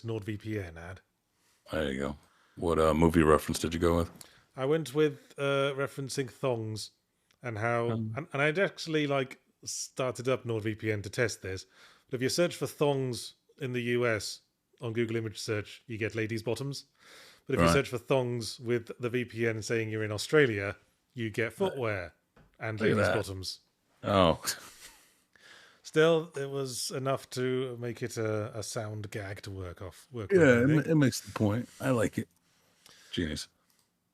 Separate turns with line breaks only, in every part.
NordVPN ad.
There you go. What movie reference did you go with?
I went with referencing thongs and how, and I'd actually started up NordVPN to test this. But if you search for thongs in the US on Google image search, you get ladies' bottoms. But if you
Right.
search for thongs with the VPN saying you're in Australia, you get footwear and
Look at
ladies'
that.
bottoms.
Oh,
Still, it was enough to make it a sound gag to work with,
yeah,
I think.
it makes the point. I like it. Genius.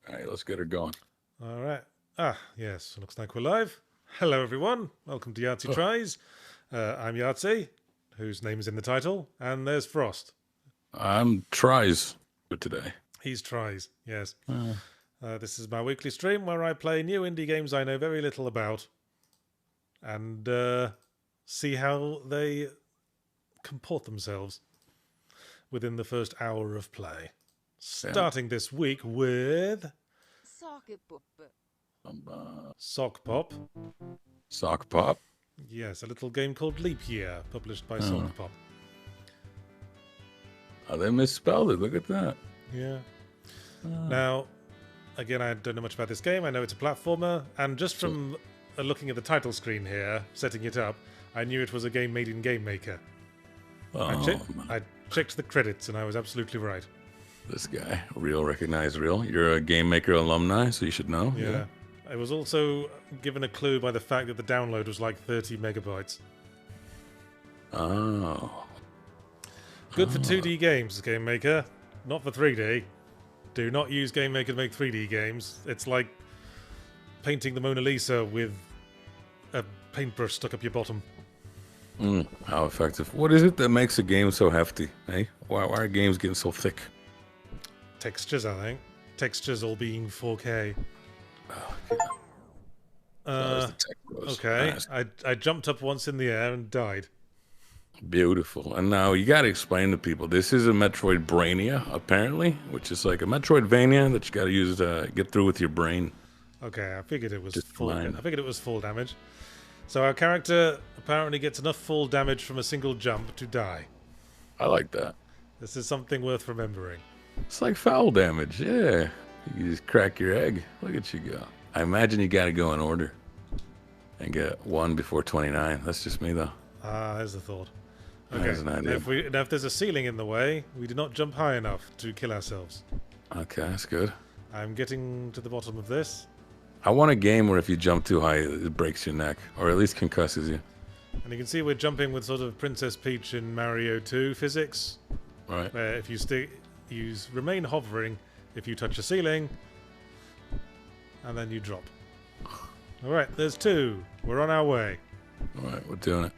All right, let's get her going.
All right. Ah, yes, looks like we're live. Hello, everyone. Welcome to Yahtzee
Oh,
Tries. I'm Yahtzee, whose name is in the title, and there's Frost.
I'm tries for today.
He's Tries, yes.
Uh,
This is my weekly stream where I play new indie games I know very little about and see how they comport themselves within the first hour of play.
yeah.
Starting this week with
Um,
Sock Pop.
Sock pop.
Yes, a little game called Leap Year, published by
Oh,
Sock Pop.
oh, they misspelled it. Look at that.
Yeah.
Uh,
Now, again, I don't know much about this game. I know it's a platformer, and just
so,
from looking at the title screen here, setting it up, I knew it was a game made in Game Maker.
oh,
I checked the credits, and I was absolutely right.
this guy, real, recognize real. You're a Game Maker alumni, so you should know.
Yeah. I was also given a clue by the fact that the download was like 30 megabytes.
Oh.
Good for
Oh.
2D games, Game Maker. Not for 3D. Do not use Game Maker to make 3D games. It's like painting the Mona Lisa with a paintbrush stuck up your bottom.
How effective. What is it that makes a game so hefty? Hey, why are games getting so thick?
Textures, I think. Textures all being 4K.
Oh, yeah.
Uh,
The tech bros.
okay.
Nice.
I jumped up once in the air and died.
Beautiful. And now you got to explain to people this is a Metroidvania, apparently, which is like a Metroidvania that you got to use to get through with your brain.
Okay, I figured it was
Just
full.
mine.
I figured it was full damage. So our character apparently gets enough full damage from a single jump to die.
I like that.
This is something worth remembering.
It's like foul damage. Yeah. You just crack your egg. Look at you go. I imagine you got to go in order and get 1 before 29. That's just me, though.
Ah, there's the thought. Okay.
There's an idea.
Now if there's a ceiling in the way, we do not jump high enough to kill ourselves.
Okay, that's good.
I'm getting to the bottom of this.
I want a game where if you jump too high, it breaks your neck, or at least concusses you.
And you can see we're jumping with sort of Princess Peach in Mario 2 physics.
Right.
Where if you remain hovering if you touch a ceiling, and then you drop. Alright, there's 2. We're on our way.
All right, we're doing it.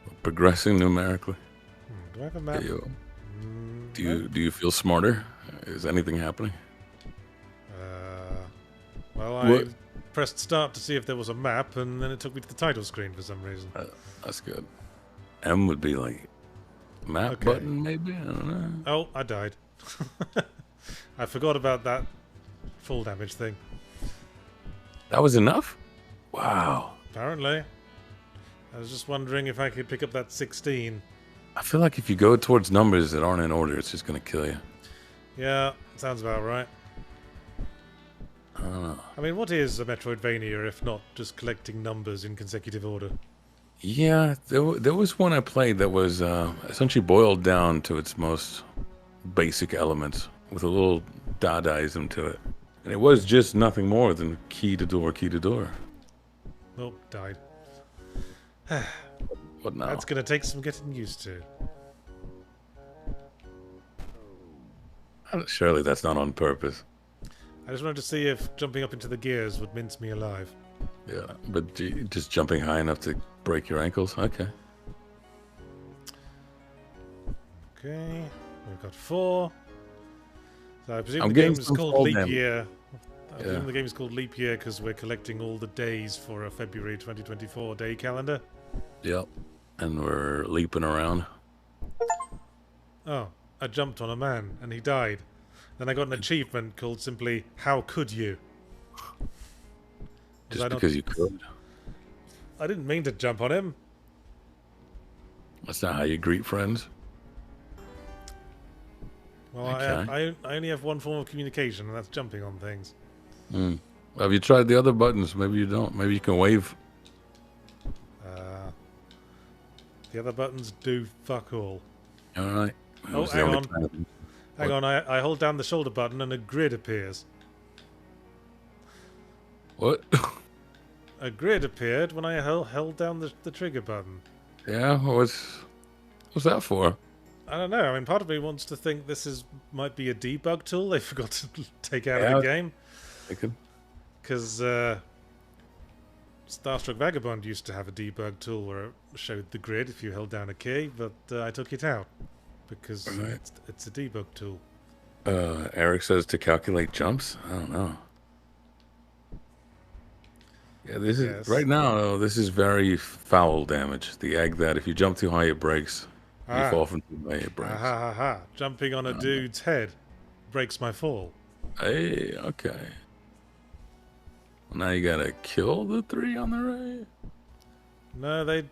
We're progressing numerically.
Do I have a map?
Do you feel smarter? Is anything happening?
Well, I
What?
pressed start to see if there was a map, and then it took me to the title screen for some reason.
That's good. M would be like map
Okay.
button, maybe. I don't know.
Oh, I died. I forgot about that full damage thing.
That was enough. Wow.
Apparently. I was just wondering if I could pick up that 16.
I feel like if you go towards numbers that aren't in order, it's just gonna kill you.
Yeah, sounds about right.
I don't know.
I mean, what is a Metroidvania if not just collecting numbers in consecutive order?
Yeah, there was one I played that was essentially boiled down to its most basic elements with a little Dadaism to it. And it was just nothing more than key to door, key to door.
Oh, died.
What now?
That's going to take some getting used to.
Surely that's not on purpose.
I just wanted to see if jumping up into the gears would mince me alive.
Yeah, but just jumping high enough to break your ankles? Okay.
Okay, we've got 4. So I presume
I'm
the
getting
game is
some
called
fall
Leap
damage.
Year. I
Yeah.
presume the game is called Leap Year because we're collecting all the days for a February 2024 day calendar.
Yep. And we're leaping around.
Oh, I jumped on a man and he died. Then I got an achievement called simply "How could you?"
Just
I not-
because you could.
I didn't mean to jump on him.
That's not how you greet friends.
Well,
Okay.
I only have one form of communication, and that's jumping on things.
Mm. Have you tried the other buttons? Maybe you don't. Maybe you can wave.
Uh, the other buttons do fuck all.
All right. That
Oh,
was the
hang
only
on.
kind of...
Hang
What?
on, I hold down the shoulder button and a grid appears.
What?
A grid appeared when I held down the trigger button.
Yeah. What's that for?
I don't know. I mean, part of me wants to think might be a debug tool they forgot to take out of
Yeah.
the game.
They could.
Because Starstruck Vagabond used to have a debug tool where it showed the grid if you held down a key, but I took it out because
Right.
it's a debug tool.
Eric says to calculate jumps. I don't know. Yeah, this is
Yes.
right now. Though, this is very foul damage. The egg that if you jump too high, it breaks. If you fall from too high, it breaks.
Ha ha ha. Jumping on a dude's head breaks my fall.
Hey, okay. Now you gotta kill the 3 on the right.
No,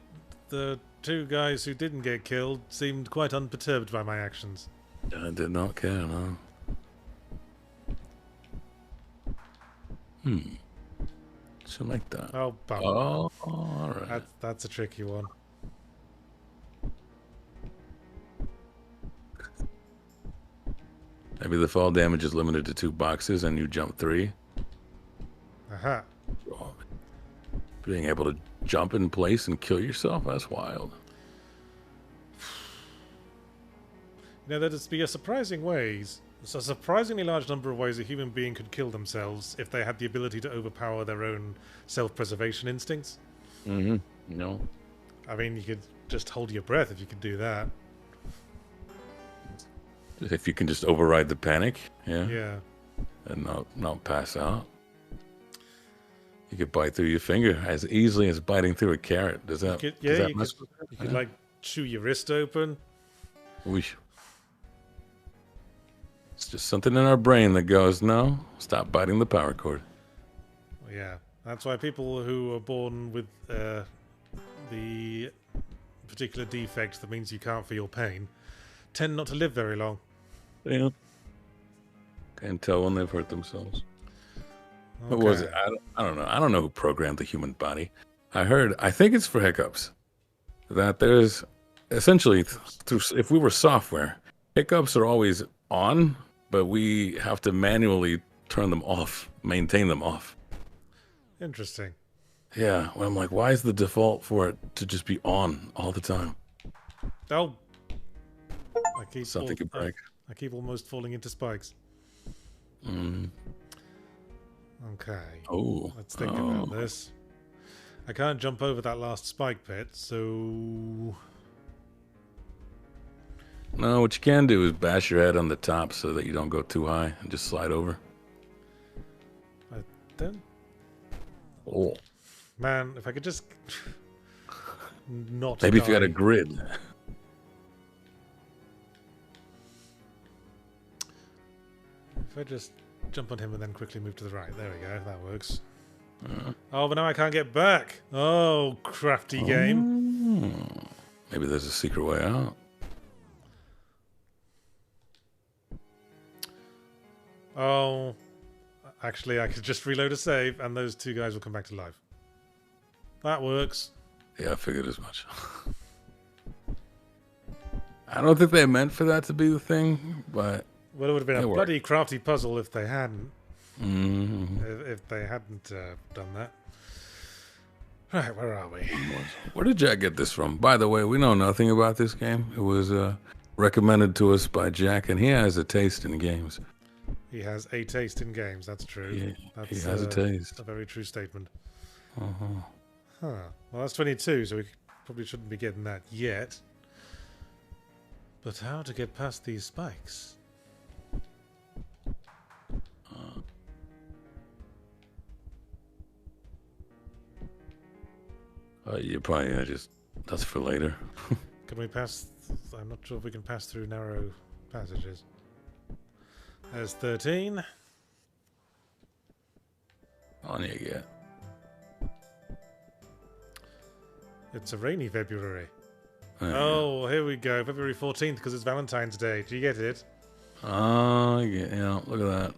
the two guys who didn't get killed seemed quite unperturbed by my actions.
I did not care, no. Something like that.
Oh, bum.
Oh, all right.
That's a tricky one.
Maybe the fall damage is limited to 2 boxes and you jump 3.
Aha.
Oh, being able to jump in place and kill yourself, that's wild.
You know, there'd be a surprisingly large number of ways a human being could kill themselves if they had the ability to overpower their own self-preservation instincts.
Mm-hmm. No.
I mean, you could just hold your breath if you could do that.
If you can just override the panic, yeah.
Yeah.
And not pass out. You could bite through your finger as easily as biting through a carrot. Does that?
You could like chew your wrist open.
Whoosh. It's just something in our brain that goes, no, stop biting the power cord.
Yeah, that's why people who are born with the particular defect that means you can't feel pain tend not to live very long.
Yeah. Can't tell when they've hurt themselves.
Okay.
What was it? I don't know. I don't know who programmed the human body. I think it's for hiccups. That there's essentially, if we were software, hiccups are always on, but we have to manually turn them off, maintain them off.
Interesting.
Yeah, well, I'm like, why is the default for it to just be on all the time?
Oh,
Something could break.
I keep almost falling into spikes. Okay.
Oh.
Let's think about this. I can't jump over that last spike pit, so...
No, what you can do is bash your head on the top so that you don't go too high and just slide over.
I don't...
Oh.
Man, if I could just... not
Maybe
die.
if you had a grid.
If I just jump on him and then quickly move to the right. There we go, that works. Oh, but now I can't get back. Oh, crafty game.
Maybe there's a secret way out.
Oh, actually, I could just reload a save and those two guys will come back to life. That works.
Yeah, I figured as much. I don't think they meant for that to be the thing, but...
Well, it would have been a bloody crafty puzzle if they hadn't.
Mm-hmm.
If they hadn't done that. Right, where are we?
Where did Jack get this from? By the way, we know nothing about this game. It was recommended to us by Jack, and he has a taste in games.
He has a taste in games, that's true.
Yeah, he has a taste.
A very true statement.
Uh-huh.
Huh. Well, that's 22, so we probably shouldn't be getting that yet. But how to get past these spikes?
You probably that's for later.
Can we pass? I'm not sure if we can pass through narrow passages. There's 13.
On you get.
It's a rainy February.
Yeah.
Oh, here we go. February 14th because it's Valentine's Day. Do you get it?
Oh, yeah, look at that.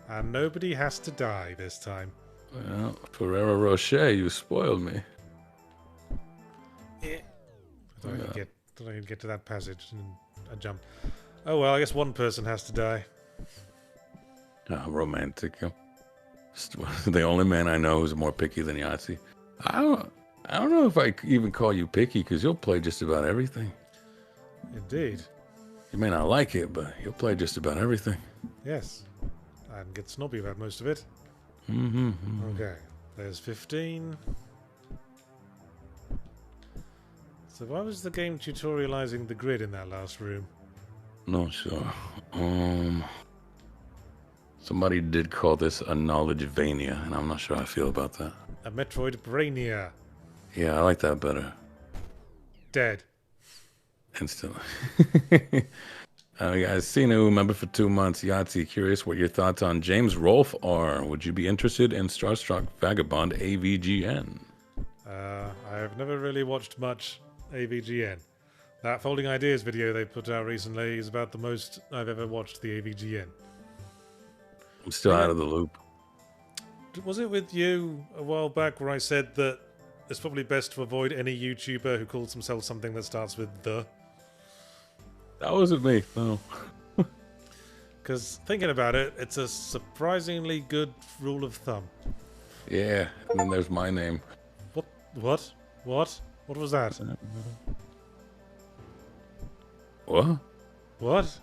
And nobody has to die this time.
Well, Ferrero Rocher, you spoiled me.
Yeah. I don't even get to that passage and I jump. Oh well, I guess one person has to die.
Oh, romantic. The only man I know who's more picky than Yahtzee. I don't know if I even call you picky because you'll play just about everything.
Indeed.
You may not like it, but you'll play just about everything.
Yes. And get snobby about most of it. Okay. There's 15. So why was the game tutorializing the grid in that last room?
Not sure. Somebody did call this a knowledge-vania, and I'm not sure how I feel about that.
A Metroid Brainia.
Yeah, I like that better.
Dead.
Instantly. Guys, Sinu, member for 2 months. Yahtzee, curious what your thoughts on James Rolfe are. Would you be interested in Starstruck Vagabond AVGN?
I have never really watched much AVGN. That Folding Ideas video they put out recently is about the most I've ever watched the AVGN.
I'm still out of the loop.
Was it with you a while back where I said that it's probably best to avoid any YouTuber who calls themselves something that starts with the?
That wasn't me, no.
Because thinking about it, it's a surprisingly good rule of thumb.
Yeah, and then there's my name.
What? What was that?
What?
What?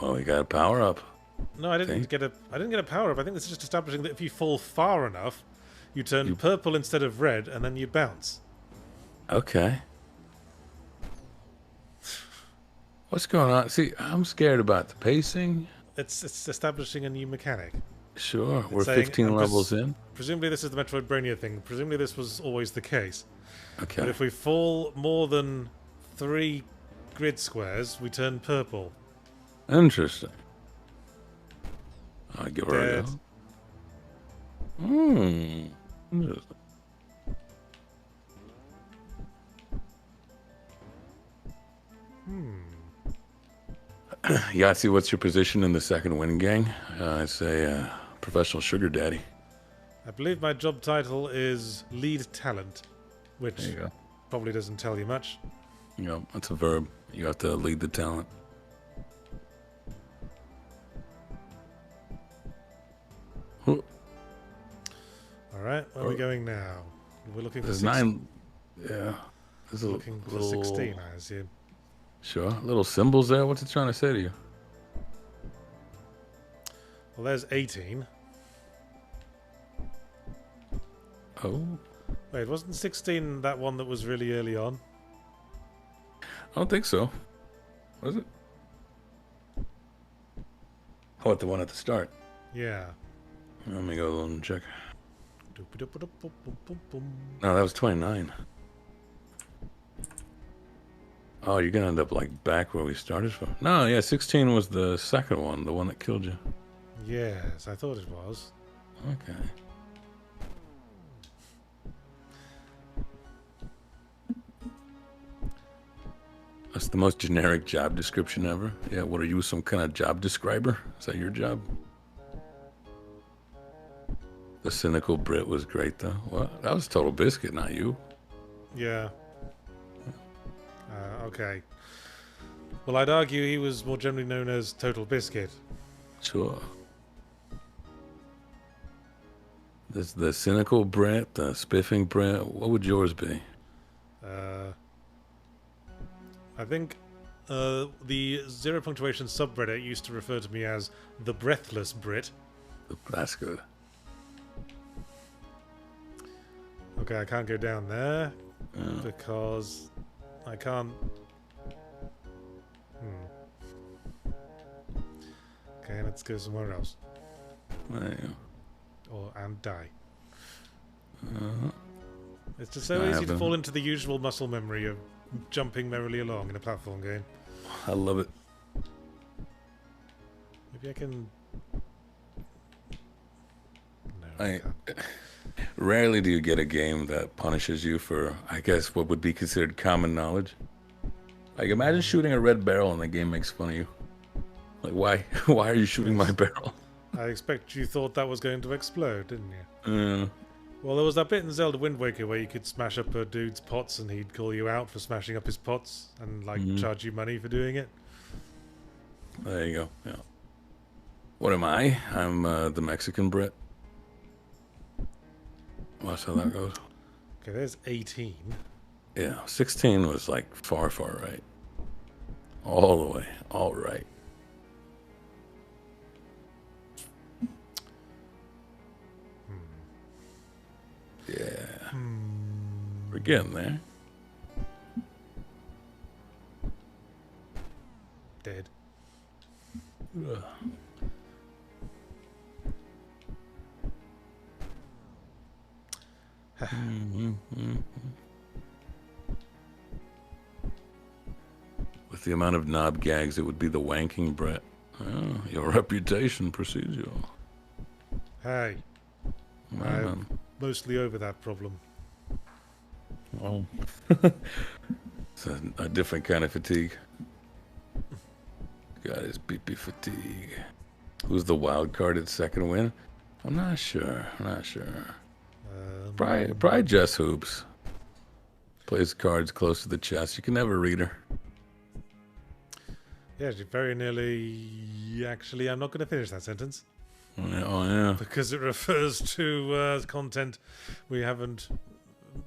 Well, you got a power up.
No, I didn't get a power up. I think this is just establishing that if you fall far enough, you turn purple instead of red, and then you bounce.
Okay. What's going on? See, I'm scared about the pacing.
It's establishing a new mechanic.
Sure, we're 15 levels in.
Presumably this is the Metroid Brainia thing. Presumably this was always the case.
Okay.
But if we fall more than 3 grid squares, we turn purple.
Interesting. I'll give her a go. Interesting. Yahtzee, what's your position in the second win gang? I'd say professional sugar daddy.
I believe my job title is lead talent, which probably doesn't tell you much.
Yeah, that's a verb. You have to lead the talent.
All right, where are we going now? We're looking for
9. Yeah. There's
looking for 16, I assume.
Sure. Little symbols there. What's it trying to say to you?
Well, there's 18.
Oh.
Wait, wasn't 16 that one that was really early on?
I don't think so. Was it? Oh, the one at the start?
Yeah.
Let me go and check. No, that was 29. Oh, you're gonna end up like back where we started from. No, yeah, 16 was the second one, the one that killed you.
Yes, I thought it was.
Okay. That's the most generic job description ever. Yeah, what are you, some kind of job describer? Is that your job? The cynical Brit was great, though. What? That was Total Biscuit, not you.
Yeah. Okay. Well, I'd argue he was more generally known as Total Biscuit.
Sure. There's the cynical Brit, the spiffing Brit. What would yours be?
I think the Zero Punctuation subreddit used to refer to me as the Breathless Brit.
That's good.
Okay, I can't go down there because I can't. Okay, let's go somewhere else.
There you
go. And die.
Uh-huh.
It's just so easy to fall into the usual muscle memory of jumping merrily along in a platform game.
I love it.
Maybe I can. No.
I rarely do you get a game that punishes you for, I guess, what would be considered common knowledge. Like, imagine shooting a red barrel and the game makes fun of you. Like, why? Why are you shooting my barrel?
I expect you thought that was going to explode, didn't you?
Yeah.
Well, there was that bit in Zelda Wind Waker where you could smash up a dude's pots and he'd call you out for smashing up his pots and, like, charge you money for doing it.
There you go. Yeah. What am I? I'm the Mexican Brit. Watch how that goes.
Okay, there's 18.
Yeah, 16 was like far, far right. All the way. All right. Yeah. We're getting there.
Dead.
Ugh. With the amount of knob gags, it would be the wanking Brett. Oh, your reputation precedes you.
Hey, I'm mostly over that problem.
Oh. It's a different kind of fatigue. Got his pee-pee fatigue. Who's the wild card at second win? I'm not sure. Probably Jess Hoops. Plays cards close to the chest. You can never read her.
Yeah, she very nearly... Actually, I'm not going to finish that sentence.
Oh, yeah.
Because it refers to content we haven't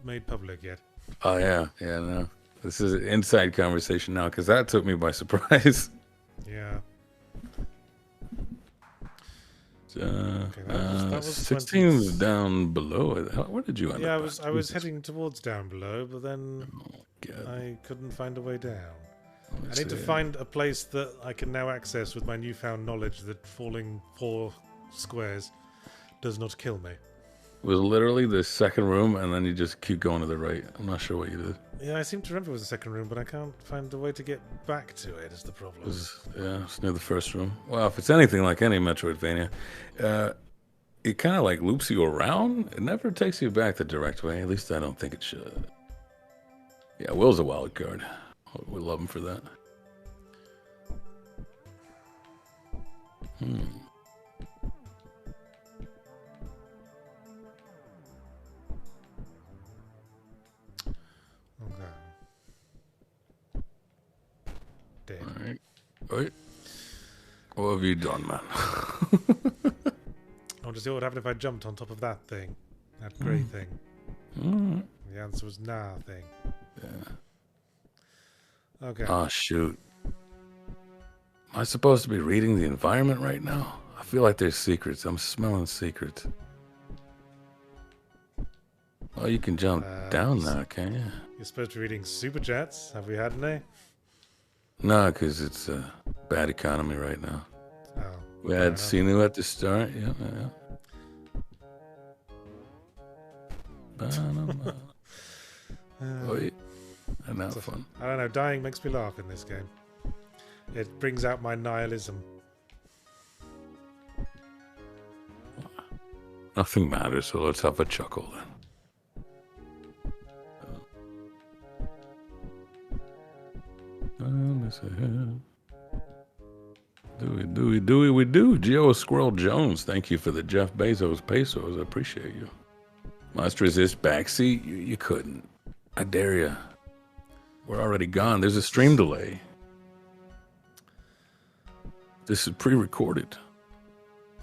made public yet.
Oh, yeah. Yeah, no. This is an inside conversation now, because that took me by surprise.
Yeah.
Okay,
that was
16 was down below. Where did you end up?
Yeah, I was heading towards down below, but then I couldn't find a way down. I need to find a place that I can now access with my newfound knowledge that falling 4 squares does not kill me.
It was literally the second room, and then you just keep going to the right. I'm not sure what you did.
Yeah, I seem to remember it was the second room, but I can't find a way to get back to it, is the problem.
It's near the first room. Well, if it's anything like any Metroidvania, it kind of like loops you around. It never takes you back the direct way. At least I don't think it should. Yeah, Will's a wild card. We love him for that.
Okay. Dead.
All right. Wait. What have you done, man?
I want to see what would happen if I jumped on top of that thing. That grey thing. The answer was nothing.
Yeah.
Okay.
Oh, shoot. Am I supposed to be reading the environment right now? I feel like there's secrets. I'm smelling secrets. Oh, you can jump down now, can you?
You're supposed to be reading super chats. Have we had any?
No, because it's a bad economy right now.
Oh,
We had Sinu at the start. Yeah. Wait. And now fun.
I don't know. Dying makes me laugh in this game. It brings out my nihilism.
Nothing matters, so let's have a chuckle then. We do. Geo Squirrel Jones, thank you for the Jeff Bezos pesos. I appreciate you. Must resist backseat? You couldn't. I dare you. We're already gone. There's a stream delay. This is pre-recorded.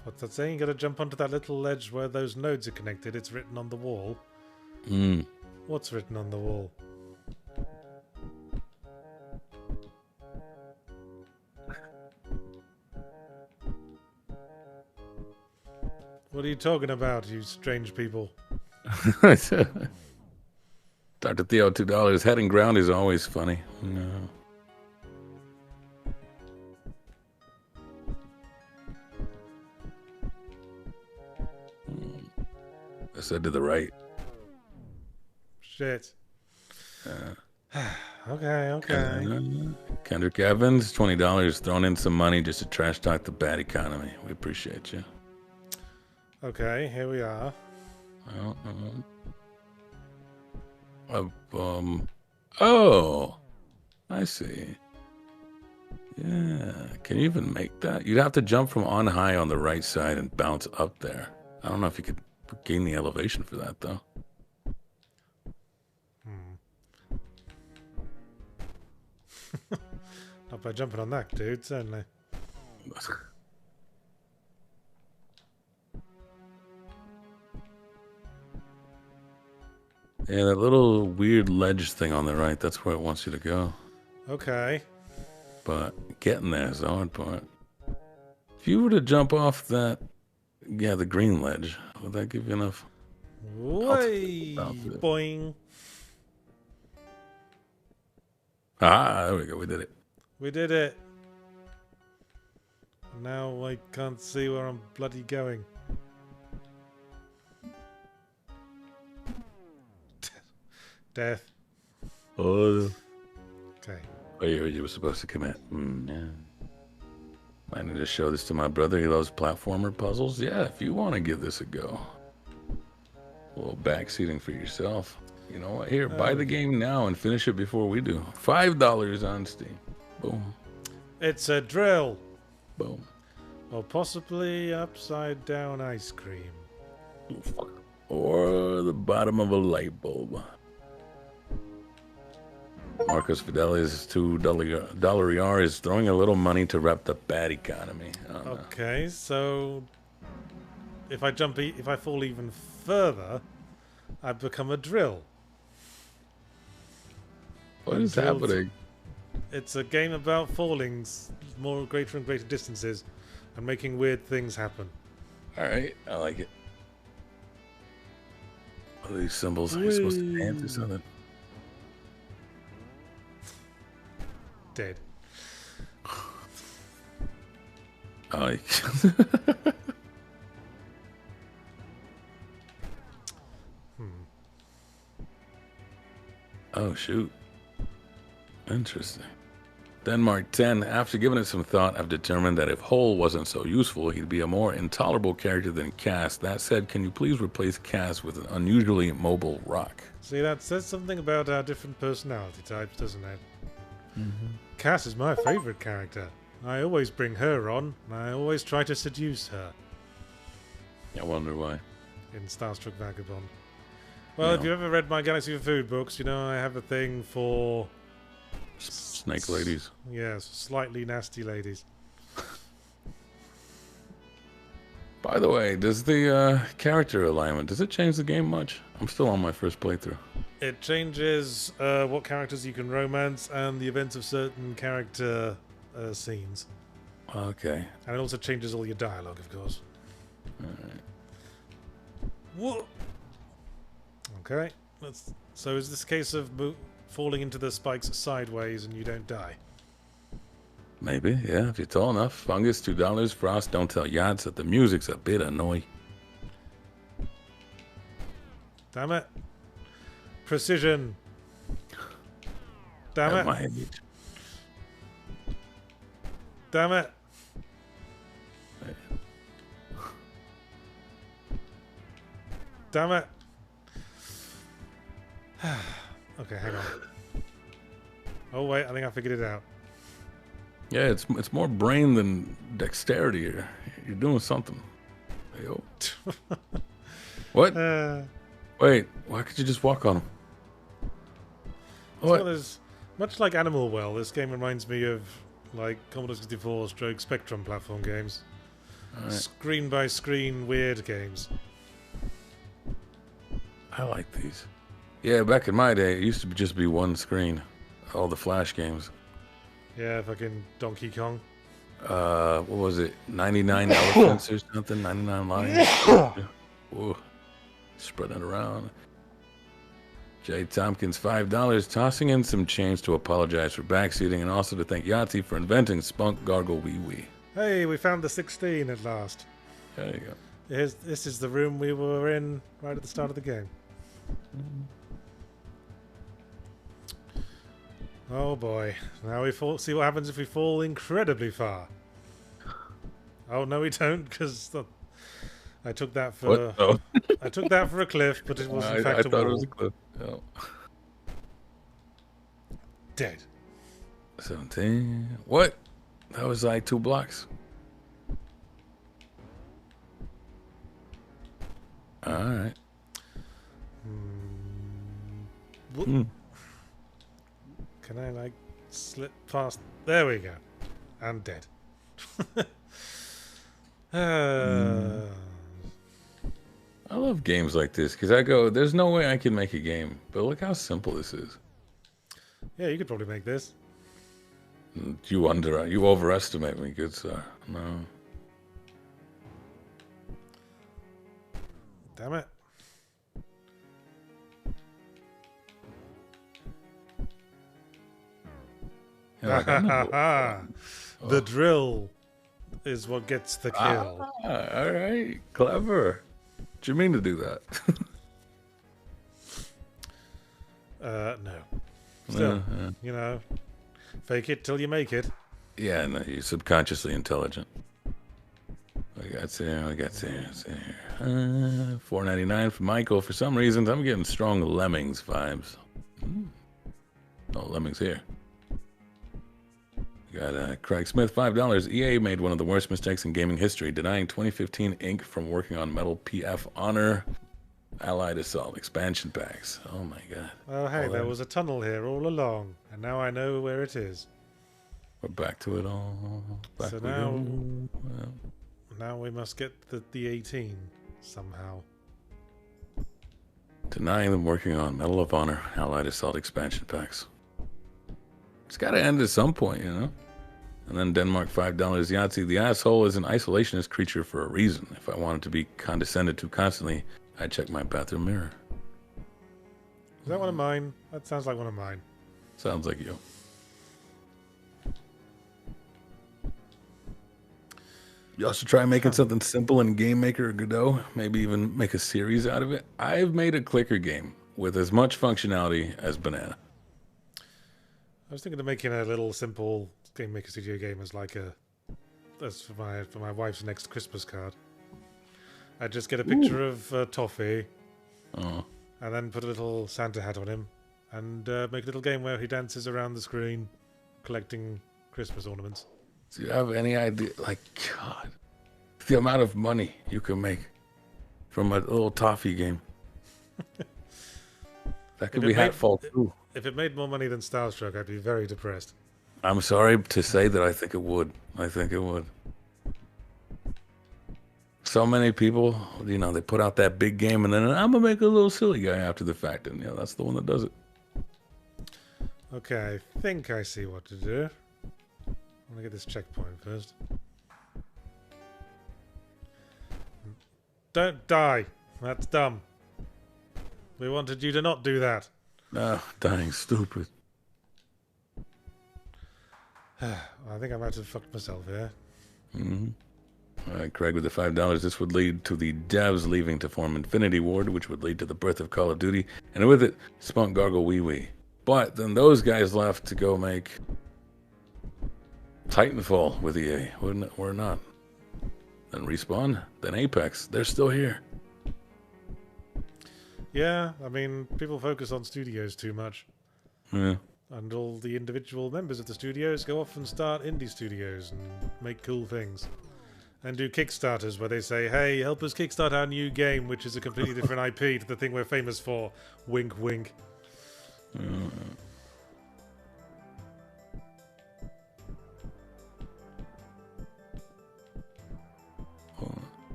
What's that saying? You gotta jump onto that little ledge where those nodes are connected. It's written on the wall. What's written on the wall? What are you talking about, you strange people?
Dr. Theo, $2. Head and ground is always funny. No. I said to the right.
Shit. Okay.
Kendrick Evans, $20, thrown in some money just to trash talk the bad economy. We appreciate you.
Okay, here we are.
Oh, I see. Yeah. Can you even make that? You'd have to jump from on high on the right side and bounce up there. I don't know if you could gain the elevation for that, though.
Not by jumping on that, dude, certainly.
Yeah, that little weird ledge thing on the right, that's where it wants you to go.
Okay.
But getting there is the hard part. If you were to jump off that, yeah, the green ledge, would that give you enough?
Way, boing.
Ah, there we go. We did it.
We did it. Now I can't see where I'm bloody going. Death.
Oh.
Okay.
Oh, you were supposed to commit. Yeah. I need to show this to my brother. He loves platformer puzzles. Yeah, if you want to give this a go. A little backseating for yourself. You know what? Here, buy the game now and finish it before we do. $5 on Steam. Boom.
It's a drill.
Boom.
Or possibly upside down ice cream.
Oh, fuck. Or the bottom of a light bulb. Marcos Fidelis $2 is throwing a little money to rep the bad economy.
Okay, so if I fall even further, I become a drill.
What is happening?
It's a game about falling greater and greater distances and making weird things happen.
All right, I like it. What are these symbols? Are you supposed to dance or something?
Dead.
Oh, Oh, shoot. Interesting. Denmark 10. After giving it some thought, I've determined that if Hole wasn't so useful, he'd be a more intolerable character than Cass. That said, can you please replace Cass with an unusually mobile rock?
See, that says something about our different personality types, doesn't it?
Mm-hmm.
Cass is my favourite character. I always bring her on, and I always try to seduce her.
I wonder why.
In Starstruck Vagabond. Well, if you've ever read my Galaxy of Food books, you know I have a thing for...
Snake ladies.
Yes, slightly nasty ladies.
By the way, does the character alignment, does it change the game much? I'm still on my first playthrough.
It changes what characters you can romance and the events of certain character scenes.
Okay.
And it also changes all your dialogue, of course.
Alright.
Whoa! Okay. So is this a case of falling into the spikes sideways and you don't die?
Maybe, yeah, if you're tall enough. Fungus, $2. Frost, don't tell Yachts that the music's a bit annoying.
Damn it. Precision. Damn
At
it.
my age.
Damn it. Damn it. Okay, hang on. Oh wait, I think I figured it out.
Yeah, it's more brain than dexterity. You're doing something. Yo. What? Wait, why could you just walk on them? What?
Well, much like Animal Well, this game reminds me of like Commodore 64 stroke Spectrum platform games.
Right.
Screen by screen weird games.
I like these. Yeah, back in my day, it used to just be one screen. All the Flash games.
Yeah, fucking Donkey Kong.
What was it? 99 elephants or something? 99 lions? Whoa. Spread it around. Jay Tompkins, $5. Tossing in some change to apologize for backseating and also to thank Yahtzee for inventing Spunk Gargle Wee Wee. Hey,
we found the 16 at last.
There you go.
This is the room we were in right at the start of the game. Oh boy. Now we see what happens if we fall incredibly far. Oh no, we don't, because I took that for
Oh.
I took that for a cliff, but it was in fact a wall.
I thought it was a cliff. Oh.
Dead.
17. What? That was like 2 blocks. All right.
Can I like slip past? There we go. I'm dead.
I love games like this because I go, there's no way I can make a game, but look how simple this is.
Yeah, you could probably make this.
You overestimate me, good sir. No.
Damn it.
Yeah,
the drill is what gets the kill.
All right, clever. What do you mean to do that?
No. Still, you know, fake it till you make it.
Yeah, no, you're subconsciously intelligent. We got here. $4.99 for Michael. For some reasons, I'm getting strong Lemmings vibes. Oh, Lemmings here. We got Craig Smith, $5. EA made one of the worst mistakes in gaming history, denying 2015 Inc. from working on Metal PF Honor Allied Assault expansion packs. Oh my god.
Oh, hey, there was a tunnel here all along, and now I know where it is.
We're back to it all.
So now we must get the 18 somehow.
Denying them working on Medal of Honor Allied Assault expansion packs. It's got to end at some point, you know? And then Denmark, $5. Yahtzee, the asshole is an isolationist creature for a reason. If I wanted to be condescended to constantly, I'd check my bathroom mirror.
Is that one of mine? That sounds like one of mine.
Sounds like you. You also try making something simple in Game Maker or Godot, maybe even make a series out of it. I've made a clicker game with as much functionality as Banana.
I was thinking of making a little simple Game Maker Studio game as like as for my wife's next Christmas card. I'd just get a picture of Toffee, and then put a little Santa hat on him, and make a little game where he dances around the screen, collecting Christmas ornaments.
Do you have any idea? Like, God, the amount of money you can make from a little toffee game. That could be Hatfall too.
If it made more money than Starstruck, I'd be very depressed.
I'm sorry to say that I think it would. I think it would. So many people, you know, they put out that big game and then I'm going to make a little silly guy after the fact. And, yeah, that's the one that does it.
Okay, I think I see what to do. I'm going to get this checkpoint first. Don't die. That's dumb. We wanted you to not do that.
Ah, dying stupid.
I think I might have fucked myself here.
All right, Craig with the $5. This would lead to the devs leaving to form Infinity Ward, which would lead to the birth of Call of Duty, and with it, Spunk Gargle Wee Wee. But then those guys left to go make Titanfall with EA. We're not. Then Respawn, then Apex. They're still here.
Yeah, I mean, people focus on studios too much.
Yeah.
And all the individual members of the studios go off and start indie studios and make cool things. And do Kickstarters where they say, hey, help us kickstart our new game, which is a completely different IP to the thing we're famous for. Wink, wink.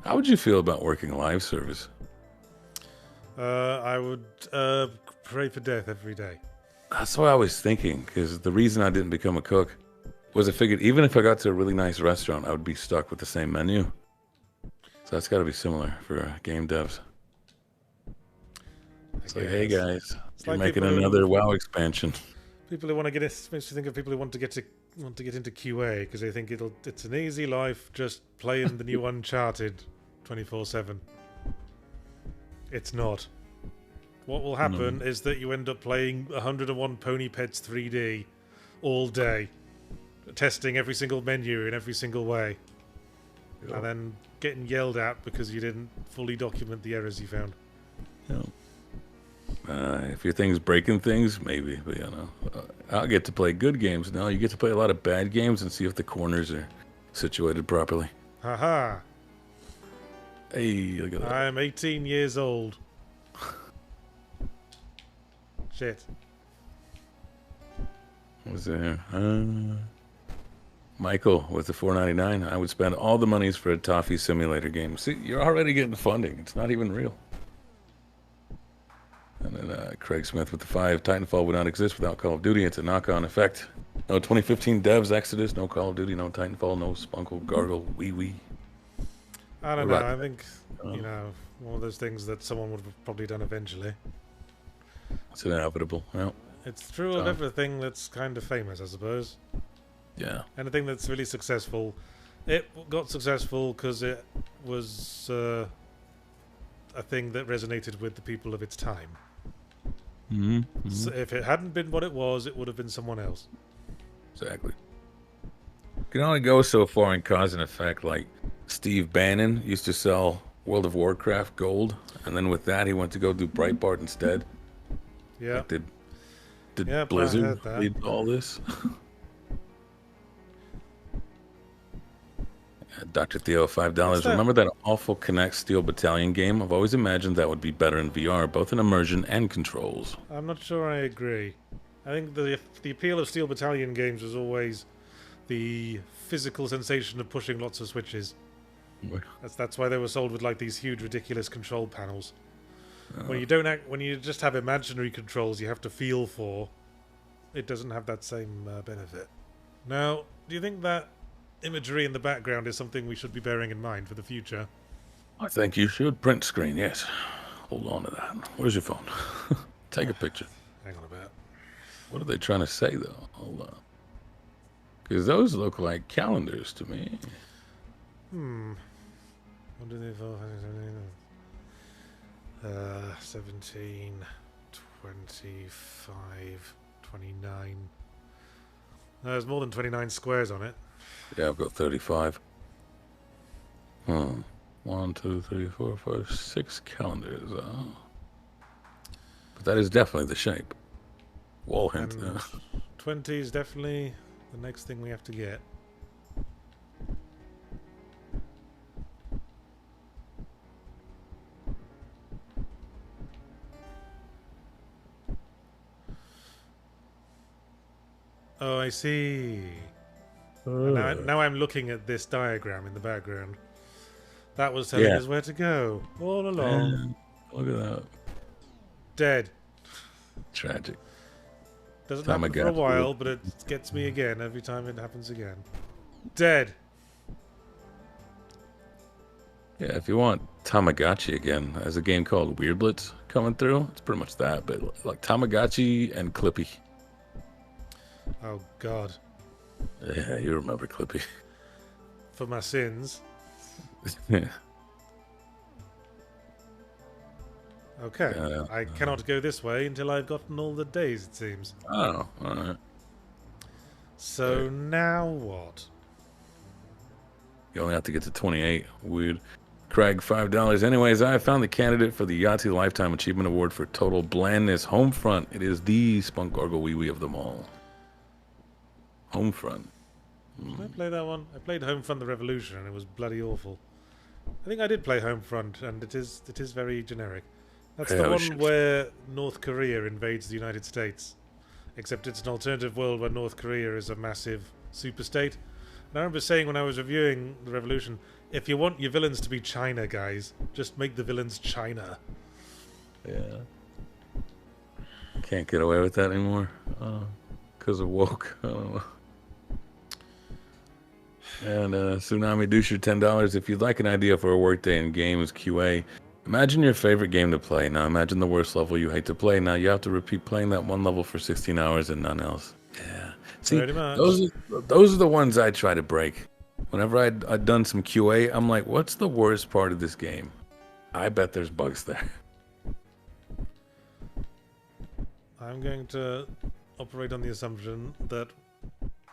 How would you feel about working live service?
I would pray for death every day.
That's what I was thinking, because the reason I didn't become a cook was I figured even if I got to a really nice restaurant, I would be stuck with the same menu. So that's got to be similar for game devs. It's like, hey guys, you're like making another WoW expansion.
People who want to get it makes you think of people who want to get into QA because they think it's an easy life just playing the new Uncharted 24/7. It's not. What will happen is that you end up playing 101 Pony Pets 3D all day, testing every single menu in every single way, and then getting yelled at because you didn't fully document the errors you found.
Yeah. If your thing's breaking things, maybe. But I'll get to play good games now. You get to play a lot of bad games and see if the corners are situated properly.
Haha.
Hey, look at that.
I'm 18 years old. Shit.
What's there? Michael with the $4.99. I would spend all the monies for a toffee simulator game. See, you're already getting funding. It's not even real. And then Craig Smith with the 5. Titanfall would not exist without Call of Duty. It's a knock-on effect. No 2015 devs, Exodus, no Call of Duty, no Titanfall, no Spunkle, Gargle, Wee.
I don't know. I think, one of those things that someone would have probably done eventually.
It's inevitable. Well,
it's true of everything that's kind of famous, I suppose.
Yeah.
Anything that's really successful. It got successful because it was a thing that resonated with the people of its time.
Mm-hmm.
So if it hadn't been what it was, it would have been someone else.
Exactly. You can only go so far in cause and effect. Like Steve Bannon used to sell World of Warcraft gold, and then with that he went to go do Breitbart instead.
Yeah.
Like, did Blizzard lead all this? Dr. Theo, $5. Remember that awful Connect Steel Battalion game? I've always imagined that would be better in VR, both in immersion and controls.
I'm not sure I agree. I think the appeal of Steel Battalion games was always the physical sensation of pushing lots of switches. That's why they were sold with like these huge, ridiculous control panels. When you just have imaginary controls you have to feel for, it doesn't have that same benefit. Now, do you think that imagery in the background is something we should be bearing in mind for the future?
I think you should. Print screen, yes. Hold on to that. Where's your phone? Take a picture.
Hang on a bit.
What are they trying to say, though? Hold on. Because those look like calendars to me.
What do they vote? 17, 25, 29. There's more than 29 squares on it.
Yeah, I've got 35. 1, 2, 3, 4, 5, 6 calendars. But that is definitely the shape. Wall hint.
20 is definitely the next thing we have to get. Oh, I see. Now I'm looking at this diagram in the background. That was telling us where to go all along.
Look at that.
Dead.
Tragic.
Doesn't happen for a while, but it gets me again every time it happens again. Dead.
Yeah, if you want Tamagotchi again, there's a game called Weirdblitz coming through. It's pretty much that, but like Tamagotchi and Clippy.
Oh, God.
Yeah, you remember Clippy.
For my sins.
Yeah.
Okay. I cannot go this way until I've gotten all the days, it seems.
Oh, all right.
So now what?
You only have to get to 28. Weird. Craig, $5. Anyways, I found the candidate for the Yahtzee Lifetime Achievement Award for Total Blandness. Homefront. It is the Spunk Gargle Wee of them all. Homefront.
Did I play that one? I played Homefront: The Revolution, and it was bloody awful. I think I did play Homefront, and it is very generic. That's the one where North Korea invades the United States, except it's an alternative world where North Korea is a massive superstate. And I remember saying when I was reviewing The Revolution, if you want your villains to be China, guys, just make the villains China.
Yeah. Can't get away with that anymore. Because of woke. I don't know. And Tsunami Doucher, $10. If you'd like an idea for a workday in games QA, imagine your favorite game to play. Now imagine the worst level you hate to play. Now you have to repeat playing that one level for 16 hours and none else. Yeah. See, those are the ones I try to break. Whenever I'd done some QA, I'm like, what's the worst part of this game? I bet there's bugs there.
I'm going to operate on the assumption that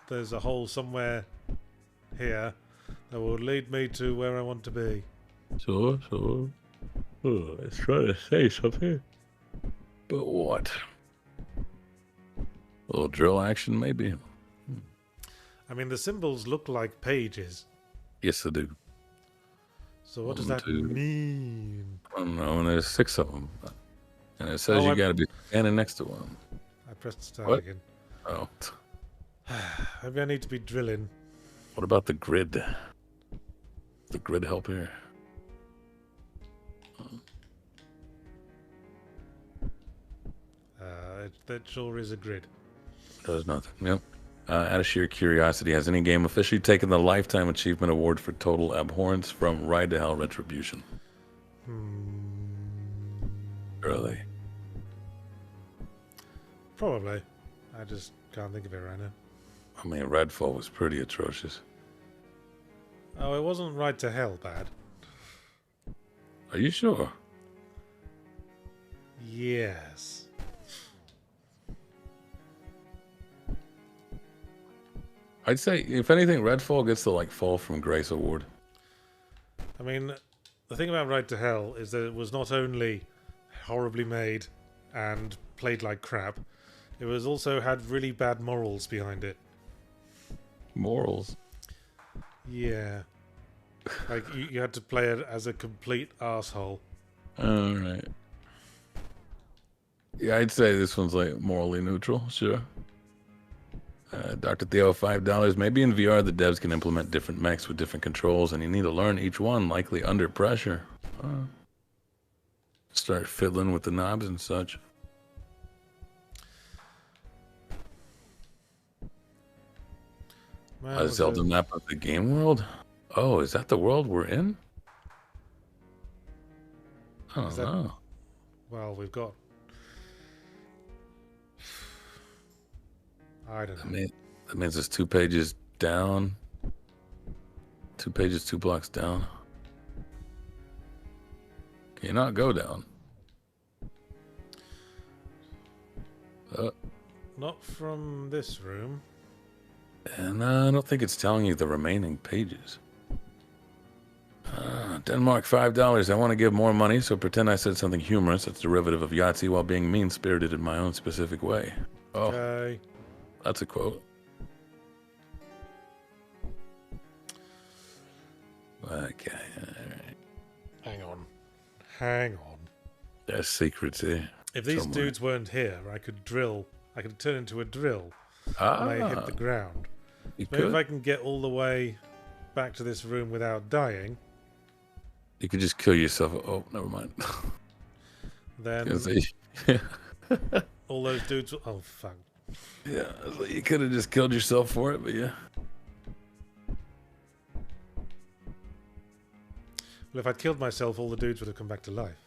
there's a hole somewhere here that will lead me to where I want to be.
So, let's try to say something. But what? A little drill action, maybe.
I mean, the symbols look like pages.
Yes, they do.
So what does that mean?
I don't know. And there's 6 of them, and it says you got to be standing next to one.
I pressed start again.
Oh.
Maybe I need to be drilling.
What about the grid? The grid help here?
That sure is a grid.
Does nothing. Yep. Out of sheer curiosity, has any game officially taken the Lifetime Achievement Award for Total Abhorrence from Ride to Hell Retribution? Really?
Probably. I just can't think of it right now.
I mean, Redfall was pretty atrocious.
Oh, it wasn't Ride to Hell bad.
Are you sure?
Yes.
I'd say, if anything, Redfall gets the, like, Fall from Grace award.
I mean, the thing about Ride to Hell is that it was not only horribly made and played like crap, it was also had really bad morals behind it.
Morals?
Yeah. Like, you had to play it as a complete asshole.
Alright. Yeah, I'd say this one's, like, morally neutral, sure. Dr. Theo, $5. Maybe in VR the devs can implement different mechs with different controls, and you need to learn each one, likely under pressure. Start fiddling with the knobs and such. A Zelda map of the game world? Oh, is that the world we're in? I don't know.
Well, we've got... I don't know.
That means it's 2 pages down. 2 pages, 2 blocks down. Can you not go down?
Not from this room.
And I don't think it's telling you the remaining pages. Denmark, $5. I want to give more money, so pretend I said something humorous that's derivative of Yahtzee while being mean-spirited in my own specific way. Oh,
okay.
That's a quote. Okay, alright.
Hang on. Hang on.
There's secrets here.
If these dudes weren't here, I could drill. I could turn into a drill when I hit the ground. Maybe if I can get all the way back to this room without dying.
You could just kill yourself. Oh, never mind.
Then all those dudes... Oh, fuck.
Yeah, you could have just killed yourself for it, but yeah.
Well, if I'd killed myself, all the dudes would have come back to life.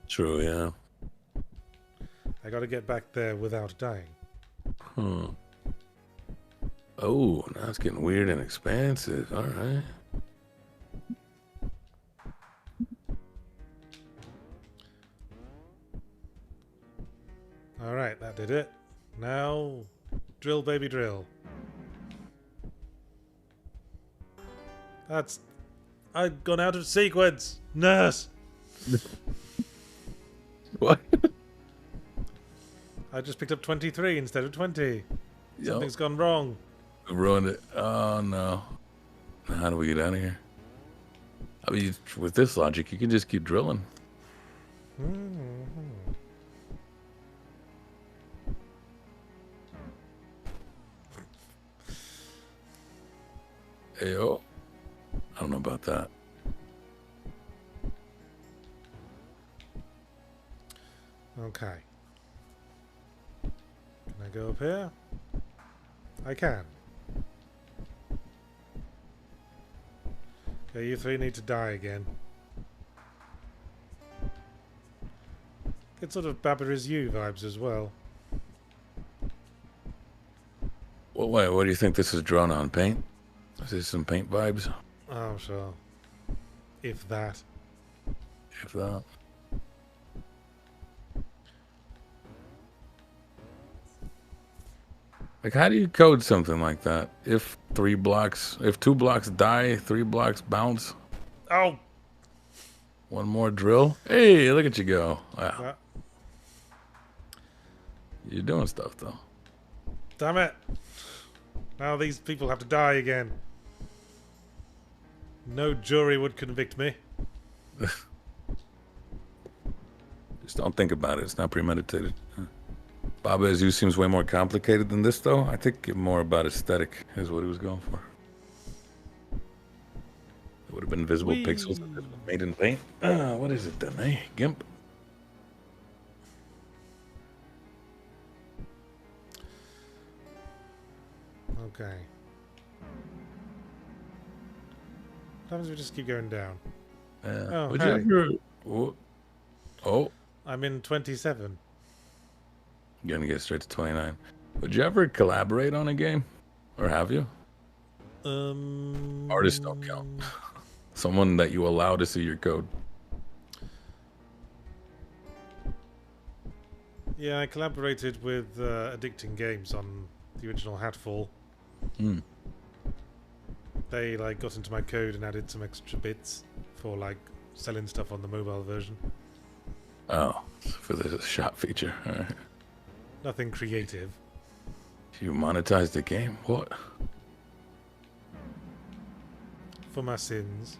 True, yeah.
I got to get back there without dying.
Oh, now it's getting weird and expansive. All right.
All right, that did it. Now, drill, baby, drill. That's... I've gone out of sequence. Nurse.
What?
I just picked up 23 instead of 20. Something's gone wrong.
We ruined it. Oh, no. How do we get out of here? I mean, with this logic, you can just keep drilling. Ayo. I don't know about that.
Okay. Can I go up here? I can. Okay, you three need to die again. Get sort of Baba Is You vibes as well.
Well, wait, what do you think this is drawn on? Paint? Is this some paint vibes?
Oh, sure. If that.
If that. Like, how do you code something like that? If 2 blocks die, 3 blocks bounce.
Oh!
1 more drill. Hey, look at you go. Wow. You're doing stuff though.
Damn it! Now these people have to die again. No jury would convict me.
Just don't think about it. It's not premeditated. Baba as you seems way more complicated than this, though. I think more about aesthetic is what he was going for. It would have been visible pixels made in paint. What is it then, eh? GIMP?
Okay. What happens if we just keep going down?
Would you ever... Oh.
I'm in 27.
You're gonna get straight to 29. Would you ever collaborate on a game? Or have you? Artists don't count. Someone that you allow to see your code.
Yeah, I collaborated with Addicting Games on the original Hatfall. They like got into my code and added some extra bits for like selling stuff on the mobile version.
Oh, for the shop feature. All right.
Nothing creative.
You monetized the game? What?
For my sins.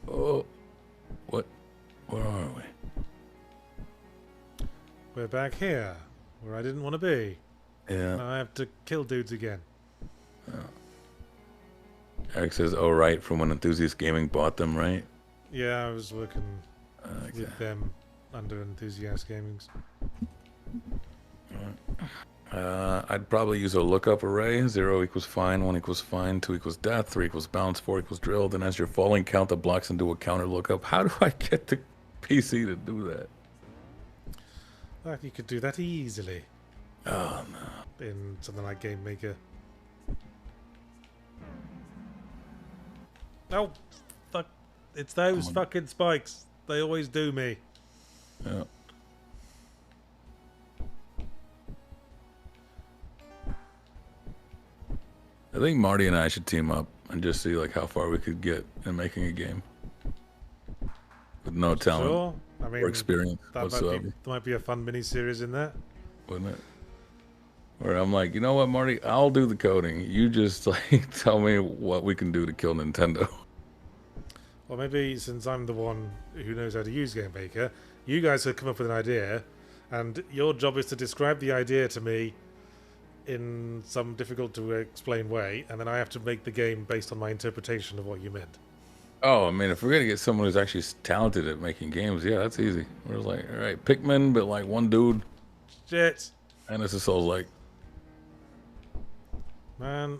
Oh, what? Where are we?
We're back here, where I didn't want to be.
Yeah.
Now I have to kill dudes again.
Eric says, "Oh, right, from when Enthusiast Gaming bought them, right?"
Yeah, I was working with them under Enthusiast Gaming's.
I'd probably use a lookup array. 0 equals fine, 1 equals fine, 2 equals death, 3 equals bounce, 4 equals drilled. And as you're falling, count the blocks into a counter lookup. How do I get the PC to do that?
Well, you could do that easily.
Oh, no.
In something like Game Maker. Oh, fuck. It's those fucking spikes. They always do me.
Yeah. I think Marty and I should team up and just see like how far we could get in making a game with no talent
Sure. I mean,
or experience whatsoever.
There might be a fun mini-series in that.
Wouldn't it? Where I'm like, you know what, Marty? I'll do the coding. You just like tell me what we can do to kill Nintendo.
Well, maybe since I'm the one who knows how to use Game Maker, you guys could come up with an idea, and your job is to describe the idea to me in some difficult to explain way, and then I have to make the game based on my interpretation of what you meant.
Oh, I mean, if we're gonna get someone who's actually talented at making games, yeah, that's easy. We're like, all right, Pikmin, but like one dude.
Shit.
And it's a Souls like.
Man,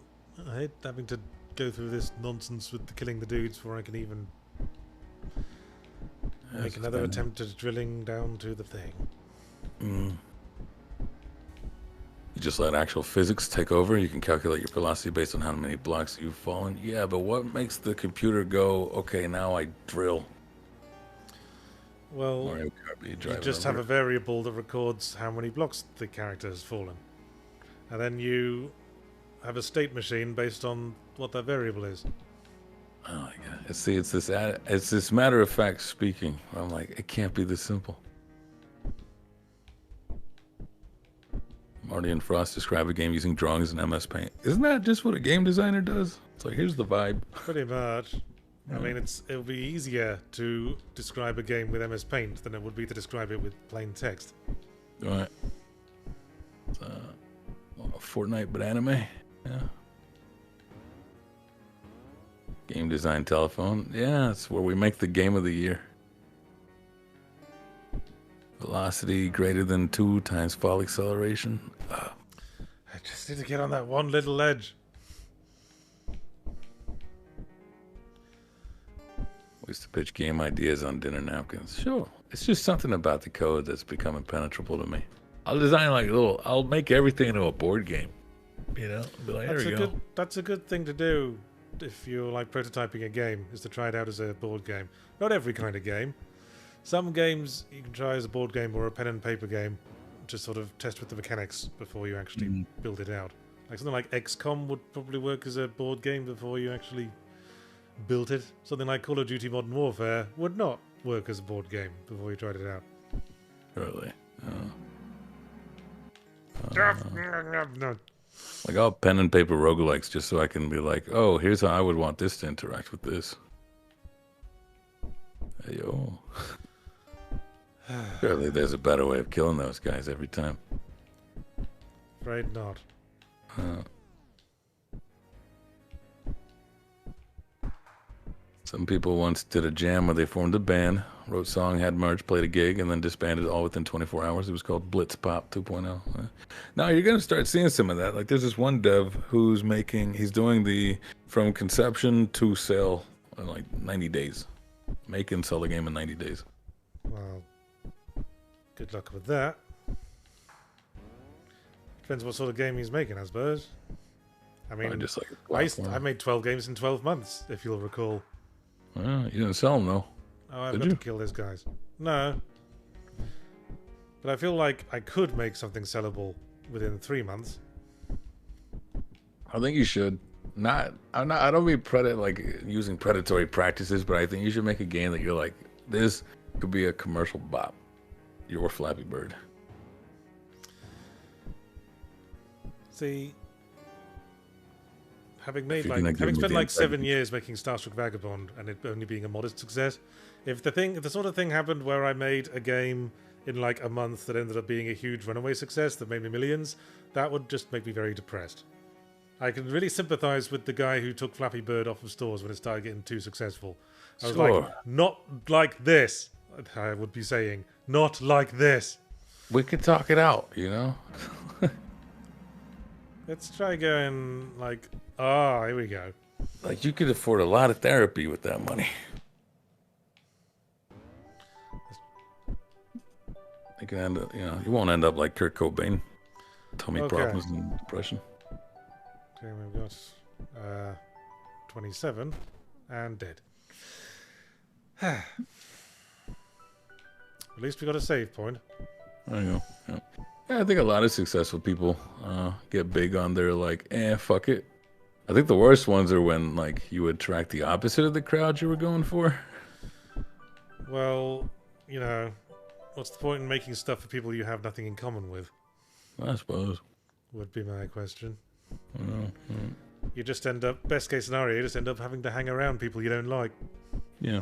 I hate having to go through this nonsense with killing the dudes before I can even make another attempt at drilling down to the thing.
You just let actual physics take over. You can calculate your velocity based on how many blocks you've fallen. Yeah, but what makes the computer go, okay, now I drill?
Well, you just have a variable that records how many blocks the character has fallen. And then you have a state machine based on what that variable is.
Oh my god! See, it's this matter of fact speaking. I'm like, it can't be this simple. Marty and Frost describe a game using drawings in MS Paint. Isn't that just what a game designer does? It's like, here's the vibe.
Pretty much. I mean, it'll be easier to describe a game with MS Paint than it would be to describe it with plain text.
All right. Fortnite, but anime. Yeah. Game design telephone. Yeah, it's where we make the game of the year. Velocity greater than 2 times fall acceleration.
I just need to get on that one little ledge.
We used to pitch game ideas on dinner napkins. Sure. It's just something about the code that's become impenetrable to me. I'll design like I'll make everything into a board game. You know? Be like, there we go.
That's a good thing to do if you're like prototyping a game, is to try it out as a board game. Not every kind of game. Some games you can try as a board game or a pen and paper game to sort of test with the mechanics before you actually build it out. Like something like XCOM would probably work as a board game before you actually built it. Something like Call of Duty Modern Warfare would not. work as a board game before we tried it out.
Really?
No.
Like all pen and paper roguelikes, just so I can be like, oh, here's how I would want this to interact with this. Hey, yo. Surely there's a better way of killing those guys every time.
Afraid not.
Some people once did a jam where they formed a band, wrote song, had merch, played a gig, and then disbanded all within 24 hours. It was called Blitz Pop 2.0. Now you're going to start seeing some of that. Like there's this one dev who's he's doing the from conception to sale in like 90 days. Make and sell a game in 90 days.
Well, good luck with that. Depends what sort of game he's making, I suppose. I mean,
just like
I made 12 games in 12 months, if you'll recall.
You didn't sell them, though.
Oh, I've got to kill these guys. No. But I feel like I could make something sellable within 3 months.
I think you should. I don't mean using predatory practices, but I think you should make a game that you're like, this could be a commercial bop. Your Flappy Bird.
See, having spent like 7 years making Starstruck Vagabond and it only being a modest success, if the sort of thing happened where I made a game in like a month that ended up being a huge runaway success that made me millions, that would just make me very depressed. I can really sympathize with the guy who took Flappy Bird off of stores when it started getting too successful. I was like, not like this. I would be saying, not like this.
We could talk it out, you know?
Let's try going like, here we go.
Like you could afford a lot of therapy with that money. You can end up, you won't end up like Kurt Cobain, tummy problems and depression.
Okay, we've got 27 and dead. At least we got a save point.
There you go. Yeah, I think a lot of successful people get big on their like, fuck it. I think the worst ones are when like you attract the opposite of the crowd you were going for.
Well, what's the point in making stuff for people you have nothing in common with?
I suppose. Would
be my question. You just end up, best case scenario, you just end up having to hang around people you don't like.
Yeah.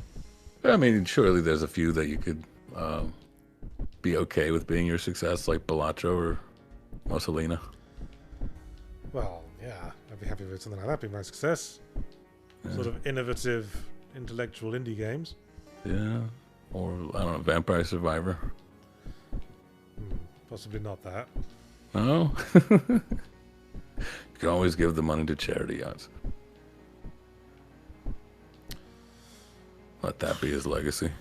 I mean, surely there's a few that you could be okay with being your success, like Bellaccio or Mussolina.
Well, yeah, I'd be happy with something like that being my success. Yeah. Sort of innovative, intellectual indie games.
Yeah. Or, I don't know, Vampire Survivor.
Possibly not that.
No? You can always give the money to charity, Yahtzee. Let that be his legacy.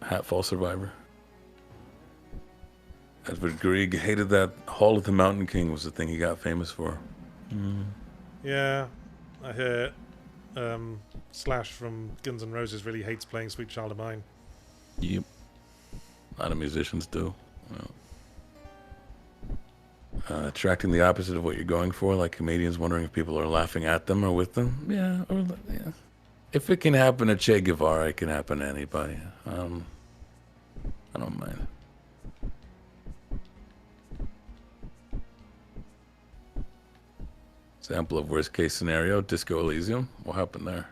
Hatfall Survivor. Edward Grieg hated that Hall of the Mountain King was the thing he got famous for.
Yeah, I hear Slash from Guns N' Roses really hates playing Sweet Child of Mine.
Yep. A lot of musicians do. Attracting the opposite of what you're going for, like comedians wondering if people are laughing at them or with them. Yeah, if it can happen to Che Guevara, it can happen to anybody. I don't mind. Example of worst case scenario, Disco Elysium. What happened there?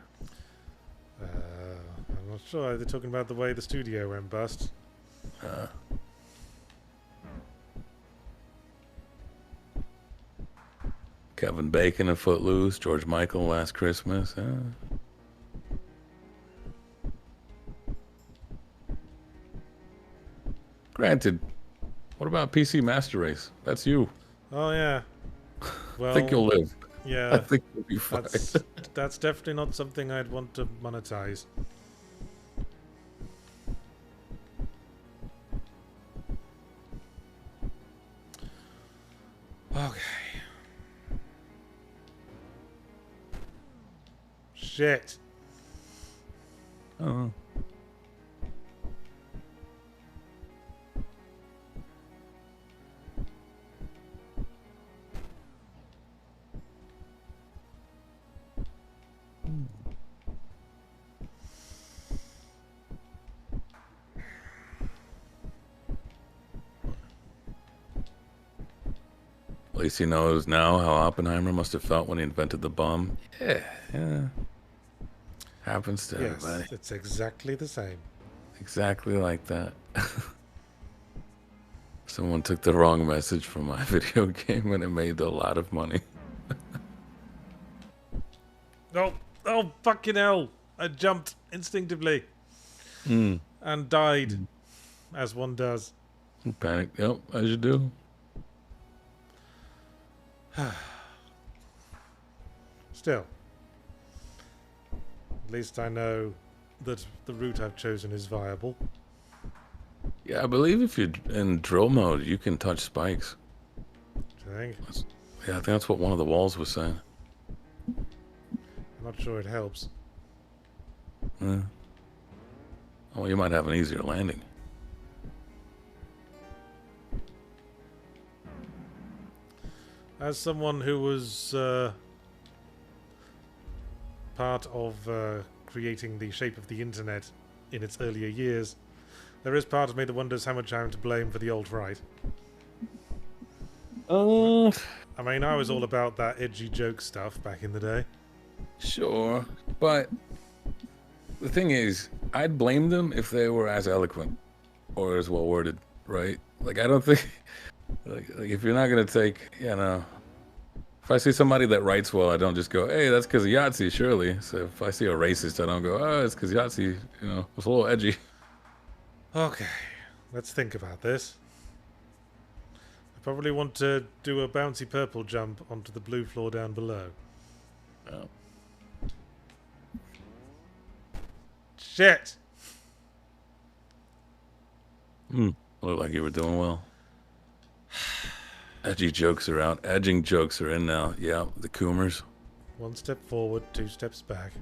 I'm not sure. They're talking about the way the studio went bust.
Kevin Bacon and Footloose, George Michael, Last Christmas. Granted, what about PC Master Race? That's you.
Oh, yeah. Well,
I think you'll live.
Yeah.
I think you'll be fine.
That's definitely not something I'd want to monetize. Okay. Shit.
Oh. least he knows now how Oppenheimer must have felt when he invented the bomb. Yeah. Happens to everybody.
Yes, it's exactly the same.
Exactly like that. Someone took the wrong message from my video game and it made a lot of money.
Oh, fucking hell! I jumped instinctively and died, as one does.
Panic. Yep, as you do.
Still, at least I know that the route I've chosen is viable.
Yeah, I believe if you're in drill mode, you can touch spikes.
Do you think?
Yeah, I think that's what one of the walls was saying.
I'm not sure it helps.
Yeah. Oh, you might have an easier landing.
As someone who was part of creating the shape of the internet in its earlier years, there is part of me that wonders how much I'm to blame for the alt-right. I mean, I was all about that edgy joke stuff back in the day.
Sure, but the thing is, I'd blame them if they were as eloquent or as well worded, right? Like, I don't think, like if you're not gonna take, if I see somebody that writes well, I don't just go, hey, that's because of Yahtzee, surely. So if I see a racist, I don't go, oh, it's because Yahtzee, it's a little edgy.
Okay, let's think about this. I probably want to do a bouncy purple jump onto the blue floor down below.
Oh.
Shit!
Looked like you were doing well. Edgy jokes are out. Edging jokes are in now. Yeah, the Coomers.
1 step forward, 2 steps back.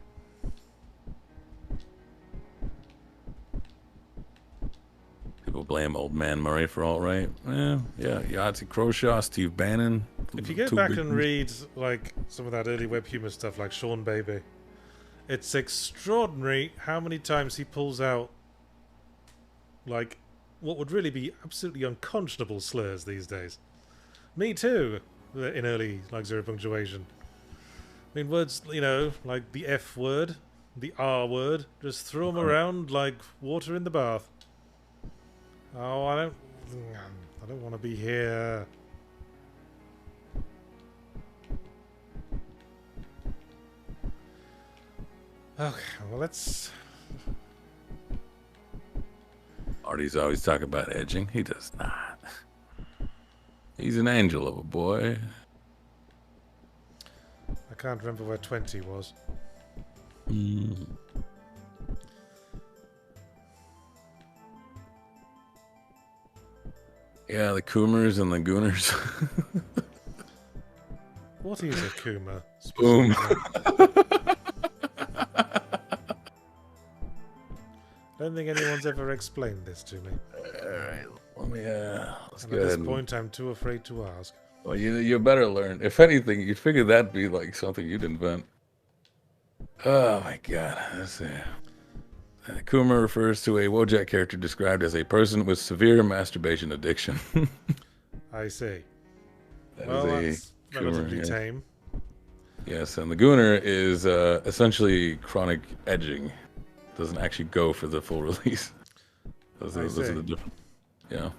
People blame Old Man Murray for alt-right. Yeah, Yahtzee Croshaw, Steve Bannon.
If you go back and read like some of that early web humor stuff like Sean Baby, it's extraordinary how many times he pulls out like what would really be absolutely unconscionable slurs these days. Me too, in early like zero punctuation. I mean, words, like the F word, the R word, just throw them around like water in the bath. Oh, I don't want to be here. Okay, well, let's...
Artie's always talking about edging. He does not. He's an angel of a boy.
I can't remember where 20 was.
Yeah, the Coomers and the Gooners.
What is a Coomer?
Boom.
I don't think anyone's ever explained this to me.
Alright, let me, let's
and
go
at
ahead.
This point, I'm too afraid to ask.
Well, you better learn. If anything, you'd figure that'd be like something you'd invent. Oh my god. Let's see. Coomer refers to a Wojak character described as a person with severe masturbation addiction.
I see.
That
well,
is
that's relatively tame.
Yes, and the Gooner is essentially chronic edging. Doesn't actually go for the full release. Those are the different. Yeah.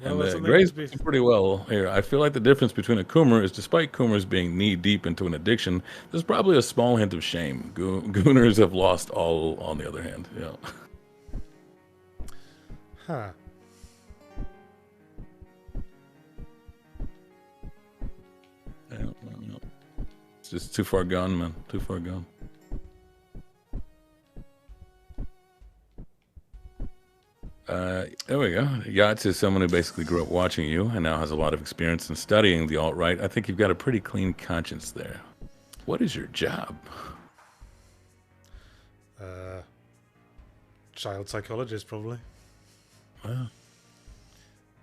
Well,
and Gray's pretty well here. I feel like the difference between a Coomer is, despite Coomers being knee-deep into an addiction, there's probably a small hint of shame. Gooners have lost all, on the other hand. Yeah.
Huh.
Yeah. It's just too far gone, man. Too far gone. There we go. Yahtzee is someone who basically grew up watching you and now has a lot of experience in studying the alt-right. I think you've got a pretty clean conscience there. What is your job?
Child psychologist, probably.
Well,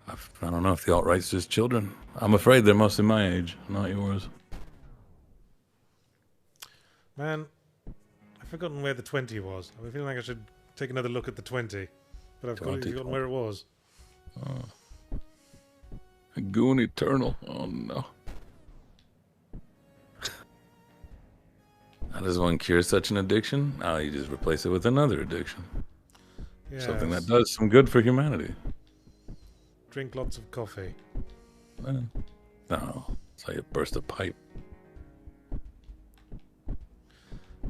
I don't know if the alt-right's just children. I'm afraid they're mostly my age, not yours.
Man, I've forgotten where the 20 was. I'm feeling like I should take another look at the 20. But I've forgotten where it was.
Oh. Goon Eternal. Oh no. How does one cure such an addiction? Oh, you just replace it with another addiction.
Yes.
Something that does some good for humanity.
Drink lots of coffee.
No, it's how you burst a pipe.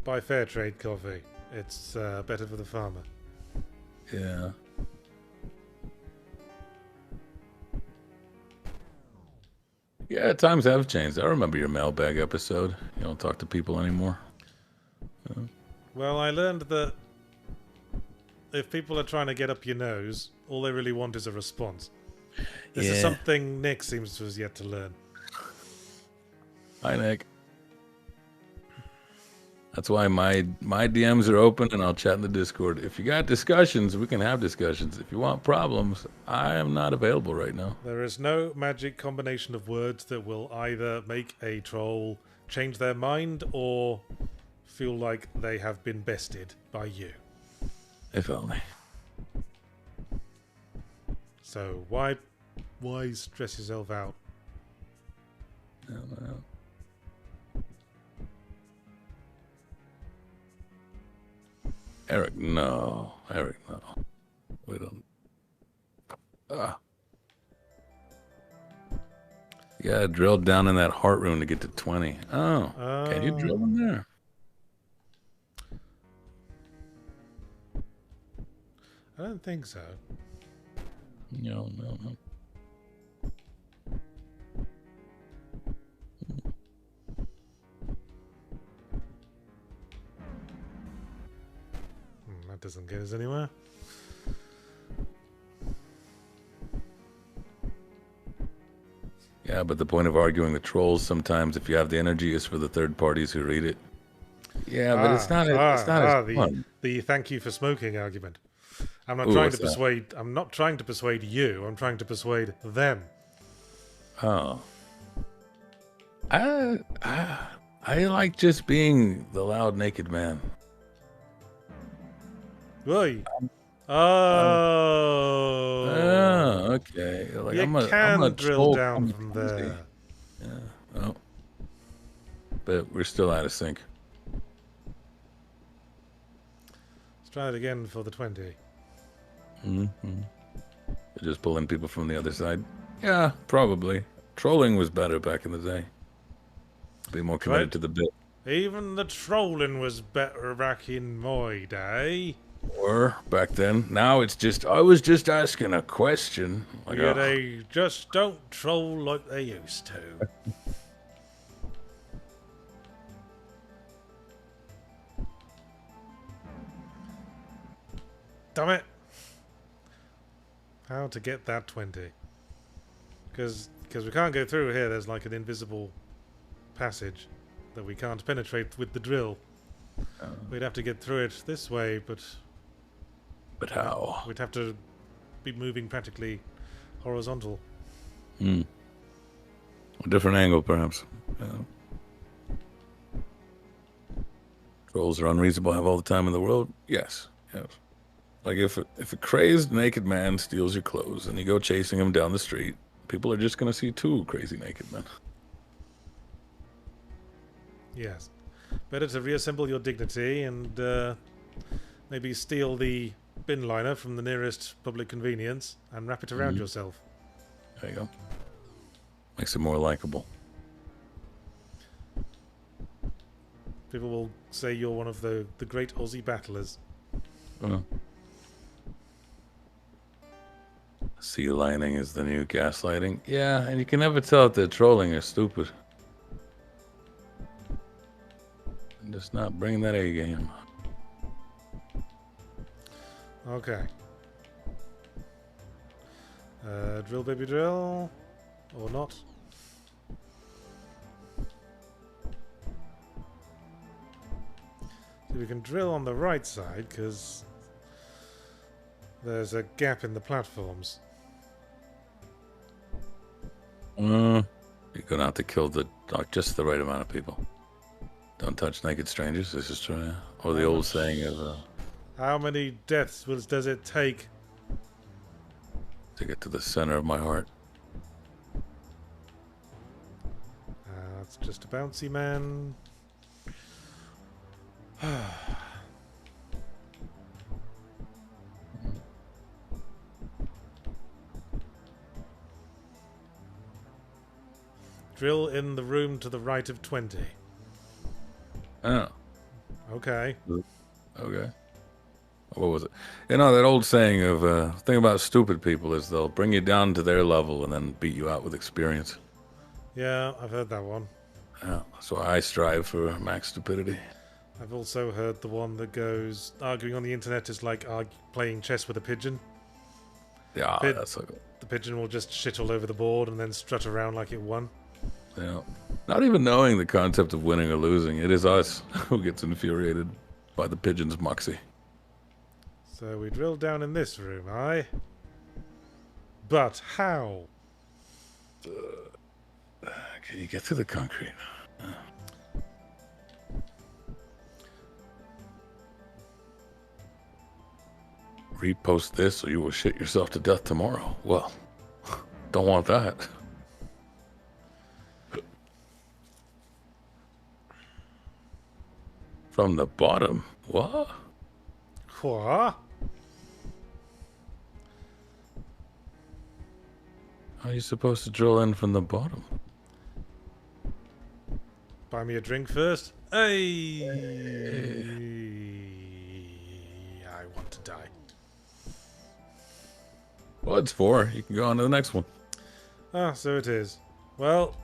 Buy fair trade coffee. It's better for the farmer.
Yeah. Yeah, times have changed. I remember your mailbag episode. You don't talk to people anymore.
Well, I learned that if people are trying to get up your nose, all they really want is a response. This is something Nick seems to have yet to learn.
Hi, Nick. That's why my DMs are open and I'll chat in the Discord. If you got discussions, we can have discussions. If you want problems, I am not available right now.
There is no magic combination of words that will either make a troll change their mind or feel like they have been bested by you.
If only.
So why stress yourself out?
No. Eric, no. We don't. You gotta drill down in that heart room to get to 20. Oh. Can you drill in there?
I don't think so.
No.
That doesn't get us anywhere.
Yeah, but the point of arguing the trolls sometimes, if you have the energy, is for the third parties who read it. Yeah, but it's not as fun.
The thank you for smoking argument. I'm not I'm not trying to persuade you. I'm trying to persuade them.
Oh. I like just being the loud naked man.
Oi.
Okay. Like,
you
I'm
can
a
drill down from there.
Yeah. Oh. But we're still out of sync.
Let's try it again for the 20.
Just pulling people from the other side. Yeah, probably. Trolling was better back in the day. Be more committed to the bit.
Even the trolling was better back in my day.
Or back then. Now it's just, I was just asking a question. Like,
yeah, they just don't troll like they used to. Damn it. How to get that 20? Because we can't go through here. There's like an invisible passage that we can't penetrate with the drill. We'd have to get through it this way, but
how?
We'd have to be moving practically horizontal.
A different angle, perhaps. Trolls are unreasonable. Have all the time in the world. Yes. Like if a crazed naked man steals your clothes and you go chasing him down the street, people are just going to see two crazy naked men.
Yes. Better to reassemble your dignity and maybe steal the bin liner from the nearest public convenience and wrap it around yourself.
There you go. Makes it more likable.
People will say you're one of the great Aussie battlers.
Sea lining is the new gaslighting. Yeah, and you can never tell if they're trolling or stupid. Just not bringing that A game.
Okay. Drill, baby, drill. Or not. So we can drill on the right side, because there's a gap in the platforms.
You're going to have to kill just the right amount of people. Don't touch naked strangers. This is true. Or the old saying of...
how many deaths does it take
to get to the center of my heart?
That's just a bouncy man. Drill in the room to the right of 20.
Oh,
Okay.
okay. What was it? You know, that old saying of, thing about stupid people is they'll bring you down to their level and then beat you out with experience.
Yeah, I've heard that one.
Yeah, that's why I strive for max stupidity.
I've also heard the one that goes, arguing on the internet is like playing chess with a pigeon.
Yeah, that's like,
The pigeon will just shit all over the board and then strut around like it won.
yeah. Not even knowing the concept of winning or losing, it is us who gets infuriated by the pigeon's moxie.
So we drill down in this room, aye? But how?
Can you get to the concrete? Repost this or you will shit yourself to death tomorrow. Well, don't want that. From the bottom? What?
What?
How are you supposed to drill in from the bottom?
Buy me a drink first? Hey! I want to die.
Well, it's 4. You can go on to the next one.
Ah, so it is. Well,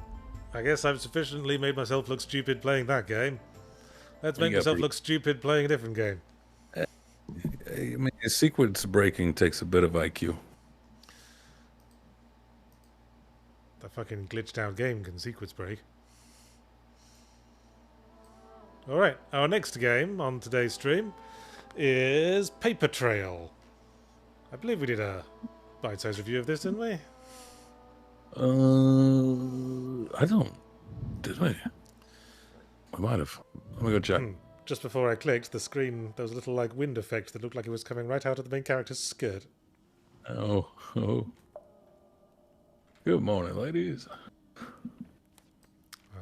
I guess I've sufficiently made myself look stupid playing that game. Let's make myself look stupid playing a different game.
I mean, sequence breaking takes a bit of IQ.
The fucking glitched out game can sequence break. Alright, our next game on today's stream is Paper Trail. I believe we did a bite-sized review of this, didn't we?
I don't. Did we? We might have. Let me go check.
Just before I clicked, the screen, there was a little like wind effect that looked like it was coming right out of the main character's skirt.
Oh. Good morning, ladies.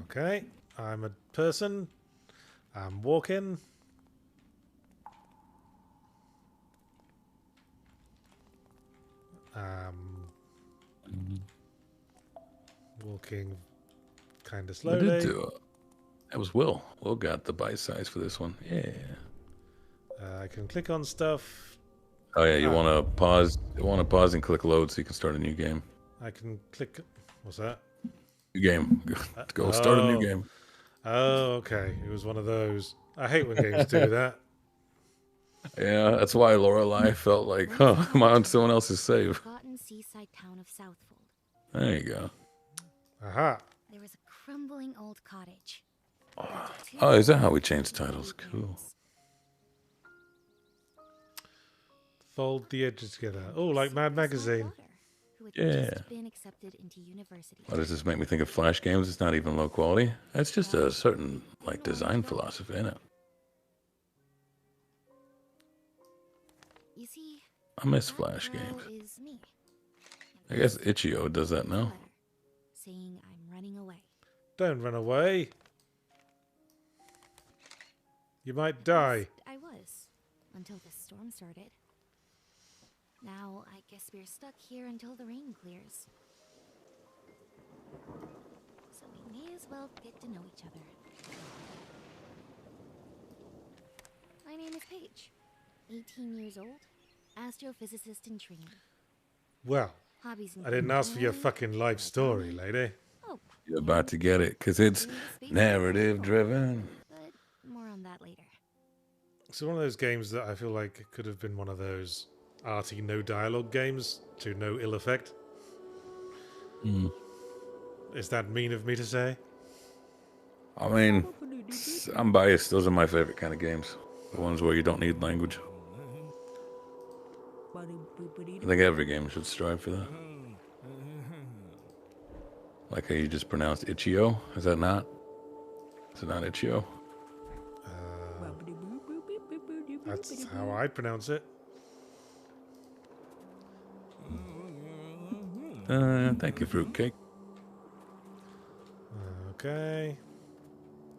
Okay, I'm a person. I'm walking. Walking kind of slowly.
We did do it. That was Will. Will got the bite size for this one. Yeah.
I can click on stuff.
Oh yeah, you want to pause? You want to pause and click load so you can start a new game.
I can click. What's that?
New game. Go start a new game.
Oh, okay. It was one of those. I hate when games do that.
Yeah, that's why Lorelei felt like, am I on someone else's save?
Forgotten seaside town of Southfold.
There you go.
Aha.
There was a crumbling old cottage.
Oh, is that how we change titles? Cool.
Fold the edges together. Oh, like Mad Magazine.
Yeah. Why does this make me think of Flash games? It's not even low quality. It's just a certain like design philosophy in it.
You see,
I miss Flash games. I guess Itch.io does that now.
Saying I'm running away.
Don't run away. You might die.
I was until the storm started. Now I guess we're stuck here until the rain clears. So we may as well get to know each other. My name is Paige. 18 years old. Astrophysicist in training.
Well,
Hobbies
I didn't ask for your fucking life story, lady.
Oh,
You're about to get it, because it's narrative driven.
but more on that later.
It's one of those games that I feel like it could have been one of those arty no dialogue games to no ill effect. Is that mean of me to say?
I mean, I'm biased. Those are my favorite kind of games. The ones where you don't need language. I think every game should strive for that. Like how you just pronounced Itch.io. Is that not? Is it not Itch.io?
That's how I pronounce it.
Thank you, fruitcake.
Okay.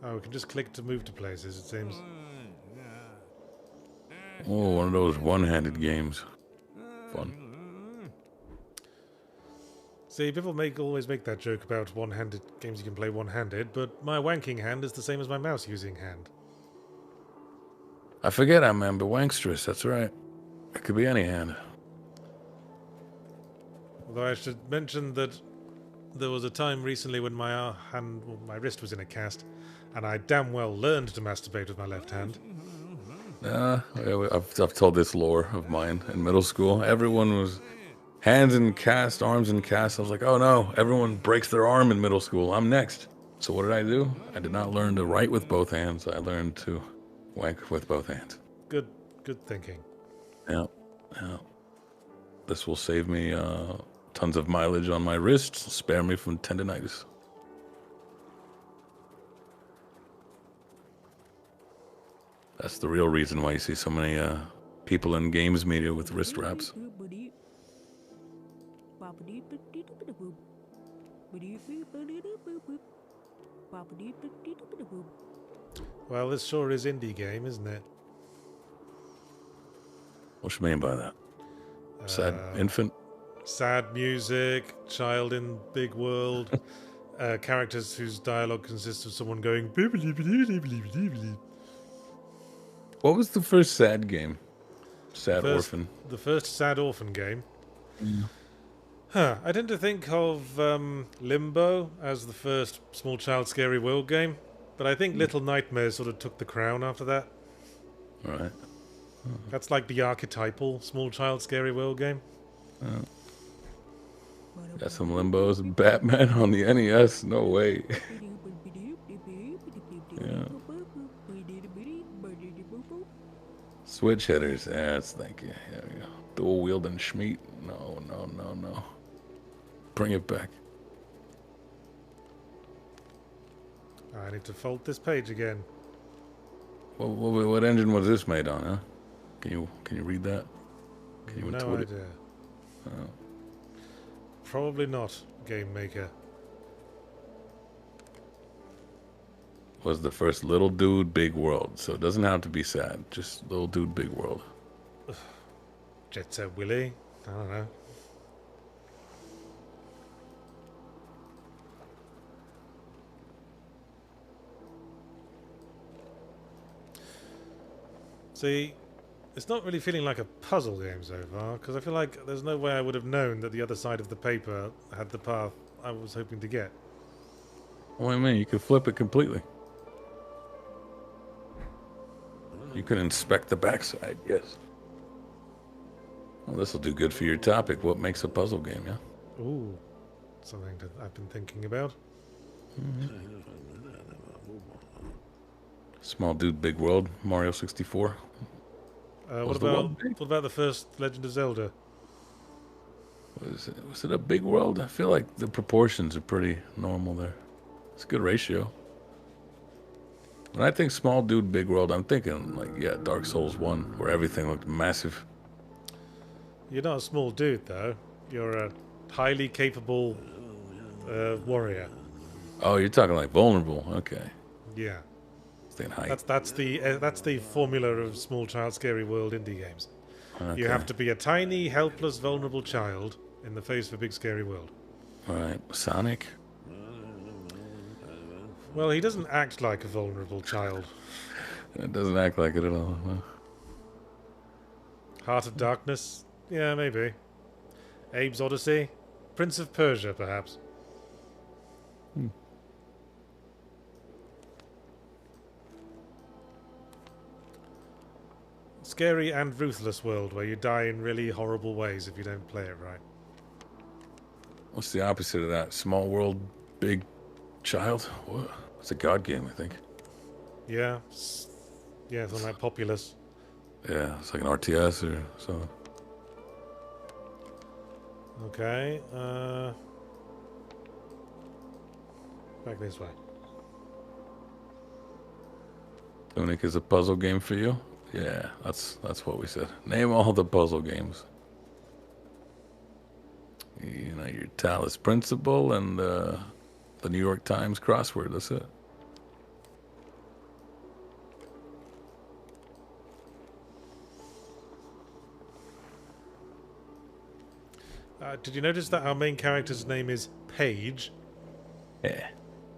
Oh, we can just click to move to places, it seems.
Oh, one of those one-handed games. Fun.
See, people always make that joke about one-handed games you can play one-handed, but my wanking hand is the same as my mouse using hand.
I forget I'm ambidextrous, that's right. It could be any hand.
Although I should mention that there was a time recently when my wrist was in a cast, and I damn well learned to masturbate with my left hand.
I've told this lore of mine in middle school. Everyone was hands in cast, arms in cast. I was like, oh no, everyone breaks their arm in middle school. I'm next. So what did I do? I did not learn to write with both hands. I learned to wank with both hands.
Good thinking.
Yeah. This will save me tons of mileage on my wrists, spare me from tendinitis. That's the real reason why you see so many people in games media with wrist wraps.
Well, this sure is indie game, isn't it?
What you mean by that? Sad infant?
Sad music, child in big world, characters whose dialogue consists of someone going...
What was the first sad game? Sad Orphan.
The first Sad Orphan game?
Yeah.
Huh. I tend to think of Limbo as the first Small Child Scary World game, but I think Little Nightmares sort of took the crown after that.
Right.
That's like the archetypal Small Child Scary World game.
Got some Limbos and Batman on the NES. No way. Yeah. Switch hitters. Yes, thank you. There we go. Dual wielding Schmeat. No. Bring it back.
I need to fold this page again.
What engine was this made on, huh? Can you read that? Can you
no
intuit
idea.
it? Oh.
Probably not Game Maker.
Was the first Little Dude Big World, so it doesn't have to be sad. Just Little Dude Big World.
Jet Set Willy? I don't know. See, it's not really feeling like a puzzle game so far, because I feel like there's no way I would have known that the other side of the paper had the path I was hoping to get.
What do you mean? You could flip it completely. You can inspect the backside, yes. Well, this will do good for your topic. What makes a puzzle game, yeah?
Ooh, something that I've been thinking about.
Small Dude Big World, Mario 64.
What about the first Legend of Zelda?
Was it a big world? I feel like the proportions are pretty normal there. It's a good ratio. When I think Small Dude Big World, I'm thinking like, yeah, Dark Souls 1, where everything looked massive.
You're not a small dude, though. You're a highly capable warrior.
Oh, you're talking like vulnerable. Okay.
Yeah.
Height.
That's the formula of Small Child Scary World indie games.
Okay.
You have to be a tiny, helpless, vulnerable child in the face of a big, scary world.
All right. Sonic?
Well, he doesn't act like a vulnerable child.
It doesn't act like it at all. No.
Heart of Darkness? Yeah, maybe. Abe's Odyssey? Prince of Persia, perhaps. Scary and ruthless world where you die in really horrible ways if you don't play it right.
What's the opposite of that? Small world, big child? What? It's a god game, I think.
Yeah. Yeah, something like Populous.
Yeah, it's like an RTS or something.
Okay. Back this way.
Tunic is a puzzle game for you? Yeah, that's what we said. Name all the puzzle games. You know, your Talos Principle and The New York Times crossword. That's it.
Did you notice that our main character's name is Paige?
Yeah.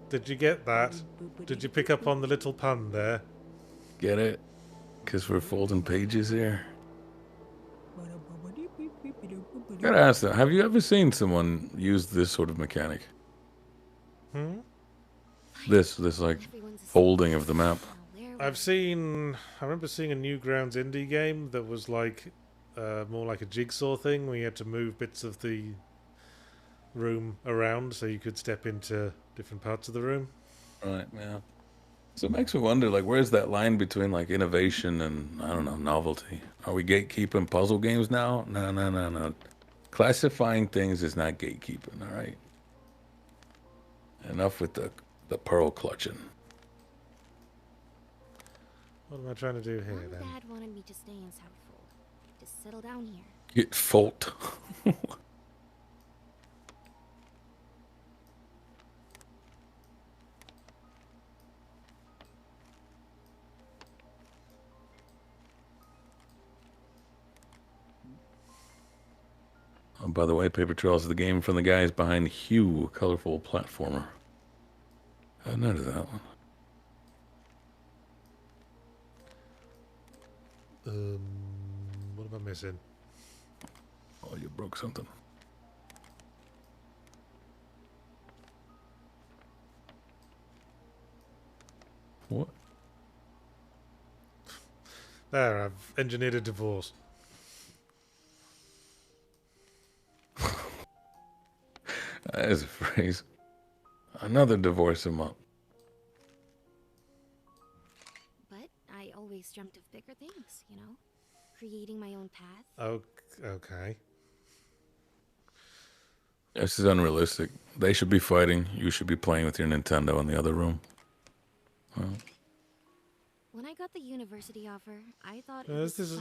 Did you get that? Did you pick up on the little pun there?
Get it? Because we're folding pages here. Gotta ask though, have you ever seen someone use this sort of mechanic? This like folding of the map.
I remember seeing a Newgrounds indie game that was like more like a jigsaw thing where you had to move bits of the room around so you could step into different parts of the room.
Right, yeah. So it makes me wonder, like, where's that line between like innovation and, I don't know, novelty? Are we gatekeeping puzzle games now? No. Classifying things is not gatekeeping, all right? Enough with the pearl clutching.
What am I trying to do here,
Mom
then?
and Dad wanted me to stay in Southfold. Just settle down here.
Get fault. Oh, by the way, Paper Trails is the game from the guys behind Hue, a colorful platformer. I hadn't heard of that one.
What am I missing?
Oh, you broke something. What?
There, I've engineered a divorce.
That is a phrase. Another divorce him up.
But I always dreamt of bigger things, you know? Creating my own path.
Oh, okay.
This is unrealistic. They should be fighting. You should be playing with your Nintendo in the other room. Well,
When I got the university offer, I thought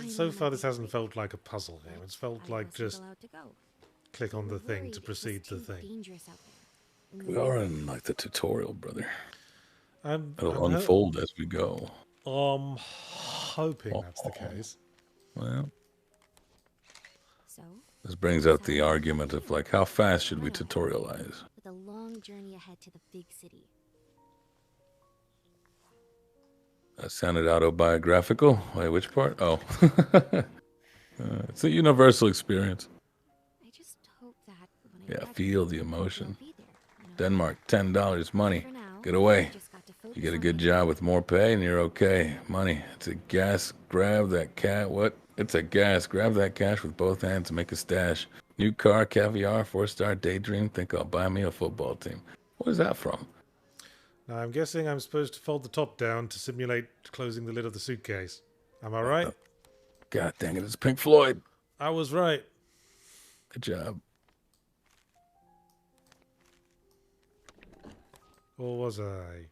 So far, this hasn't felt like a puzzle game. It's felt like just
allowed to go.
click on the thing
Worried
to
it was
proceed to the
too
thing.
dangerous out there.
we are in like the tutorial, brother. It'll
I'm
unfold as we go.
hoping that's the case.
Well,
So,
this brings out the argument of like, how fast should we tutorialize?
with a long journey ahead to the big city.
That sounded autobiographical. Wait, which part? Oh. It's a universal experience.
I just hope that when I
Yeah,
graduate,
feel the
I'll
emotion.
be there, you know?
Denmark, $10, money.
For now,
Get away.
I just got to
You
focus
get a
on
good
my
job with more pay and you're okay. Money. It's a gas. Grab that cat. What? It's a gas. Grab that cash with both hands and make a stash. New car, caviar, 4-star daydream. Think I'll buy me a football team. What is that from?
Now, I'm guessing I'm supposed to fold the top down to simulate closing the lid of the suitcase. Am I right?
God dang it. It's Pink Floyd.
I was right.
Good job.
Or was I?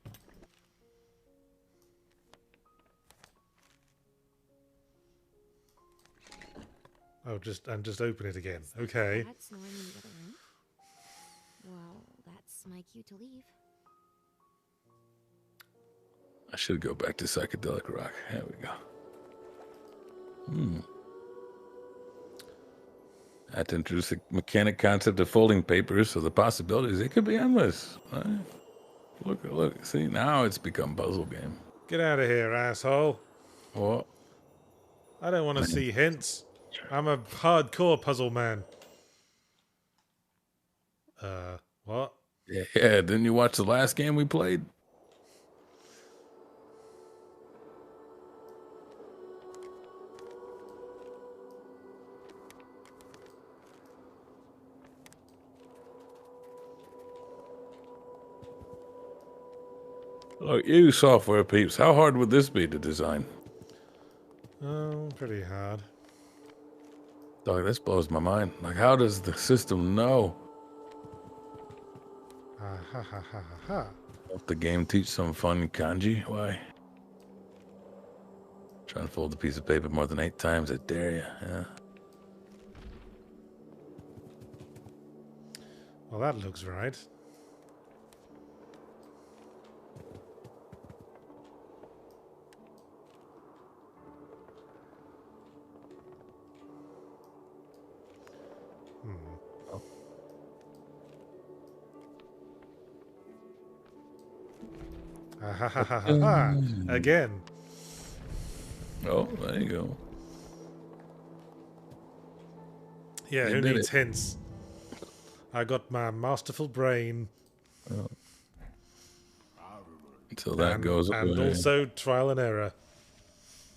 Oh, just open it again. Okay.
cat snoring in the other room. Well, that's my cue to leave.
I should go back to psychedelic rock. There we go. I had to introduce the mechanic concept of folding papers, so the possibilities, it could be endless. Right? Look. See, now it's become puzzle game.
Get out of here, asshole.
What?
I don't want to see hints. I'm a hardcore puzzle man. What?
Yeah, didn't you watch the last game we played? Look, you software peeps, how hard would this be to design?
Oh, pretty hard.
Dog, this blows my mind. Like, how does the system know?
Ha ha ha ha ha.
Help the game teach some fun kanji? Why? Trying to fold a piece of paper more than 8 times, I dare you. Yeah.
Well, that looks right. Ha ha ha ha ha ha. Again.
Oh, there you go.
Yeah,
You
who
did
needs
it.
hints? I got my masterful brain.
Until that goes
and
away.
also trial and error.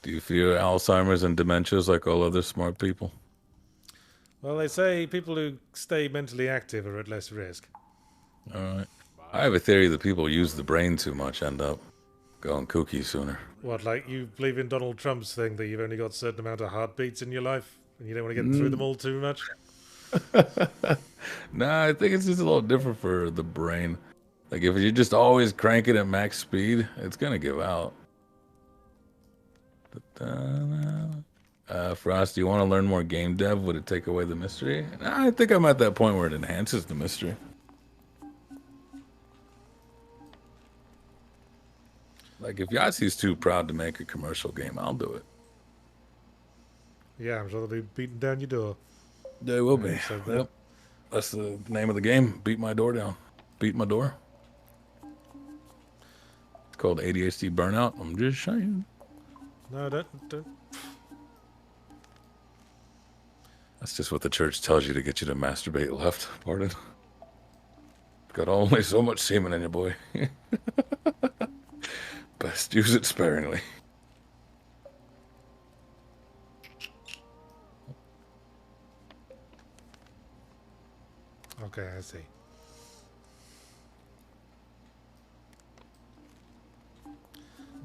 Do you fear Alzheimer's and dementias like all other smart people?
Well, they say people who stay mentally active are at less risk.
All right. I have a theory that people use the brain too much end up going kooky sooner.
What, like you believe in Donald Trump's thing that you've only got a certain amount of heartbeats in your life and you don't want to get through them all too much?
Nah, I think it's just a little different for the brain. Like if you just always crank it at max speed, it's gonna give out. Frost, do you want to learn more game dev? Would it take away the mystery? Nah, I think I'm at that point where it enhances the mystery. Like if Yahtzee's too proud to make a commercial game, I'll do it.
Yeah, I'm sure they'll be beating down your door.
They will be.
So that.
Yep. That's the name of the game. Beat my door down. Beat my door. It's called ADHD burnout. I'm just saying.
No, don't.
That's just what the church tells you to get you to masturbate left. Pardon. Got only so much semen in you, boy. Best use it sparingly.
Okay, I see.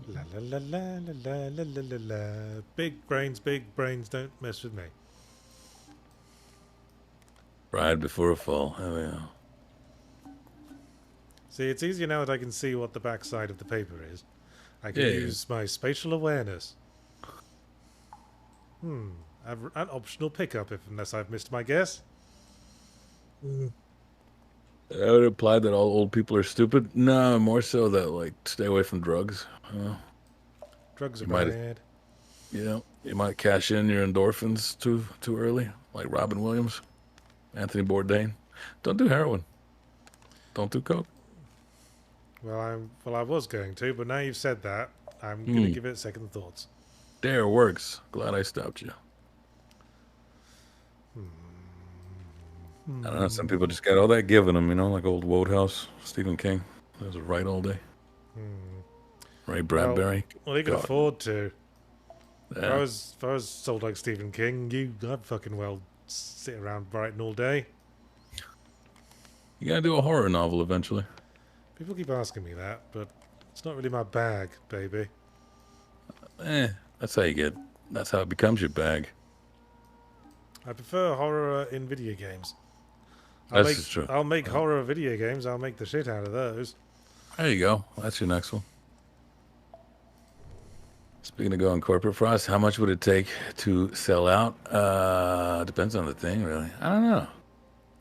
La la la la la la la la la. Big brains, don't mess with me.
Ride before a fall. Oh, yeah.
See, it's easier now that I can see what the backside of the paper is. I can use my spatial awareness. An optional pickup, unless I've missed my guess.
I would imply that all old people are stupid. No, more so that like stay away from drugs.
Drugs are
might-
bad.
Yeah, you might cash in your endorphins too early, like Robin Williams, Anthony Bourdain. Don't do heroin. Don't do coke.
Well, I was going to, but now you've said that, I'm going to give it second thoughts.
There works. Glad I stopped you. I don't know. Some people just got all that given them, you know, like old Wodehouse, Stephen King. That was right all day. Ray Bradbury.
Well, he could afford to.
Yeah.
If I was sold like Stephen King, I'd fucking well sit around writing all day.
You gotta do a horror novel eventually.
People keep asking me that, but it's not really my bag, baby.
That's how it becomes your bag.
I prefer horror in video games.
That's true.
I'll make horror video games. I'll make the shit out of those.
There you go. That's your next one. Speaking of going corporate, Frost, how much would it take to sell out? Depends on the thing, really. I don't know.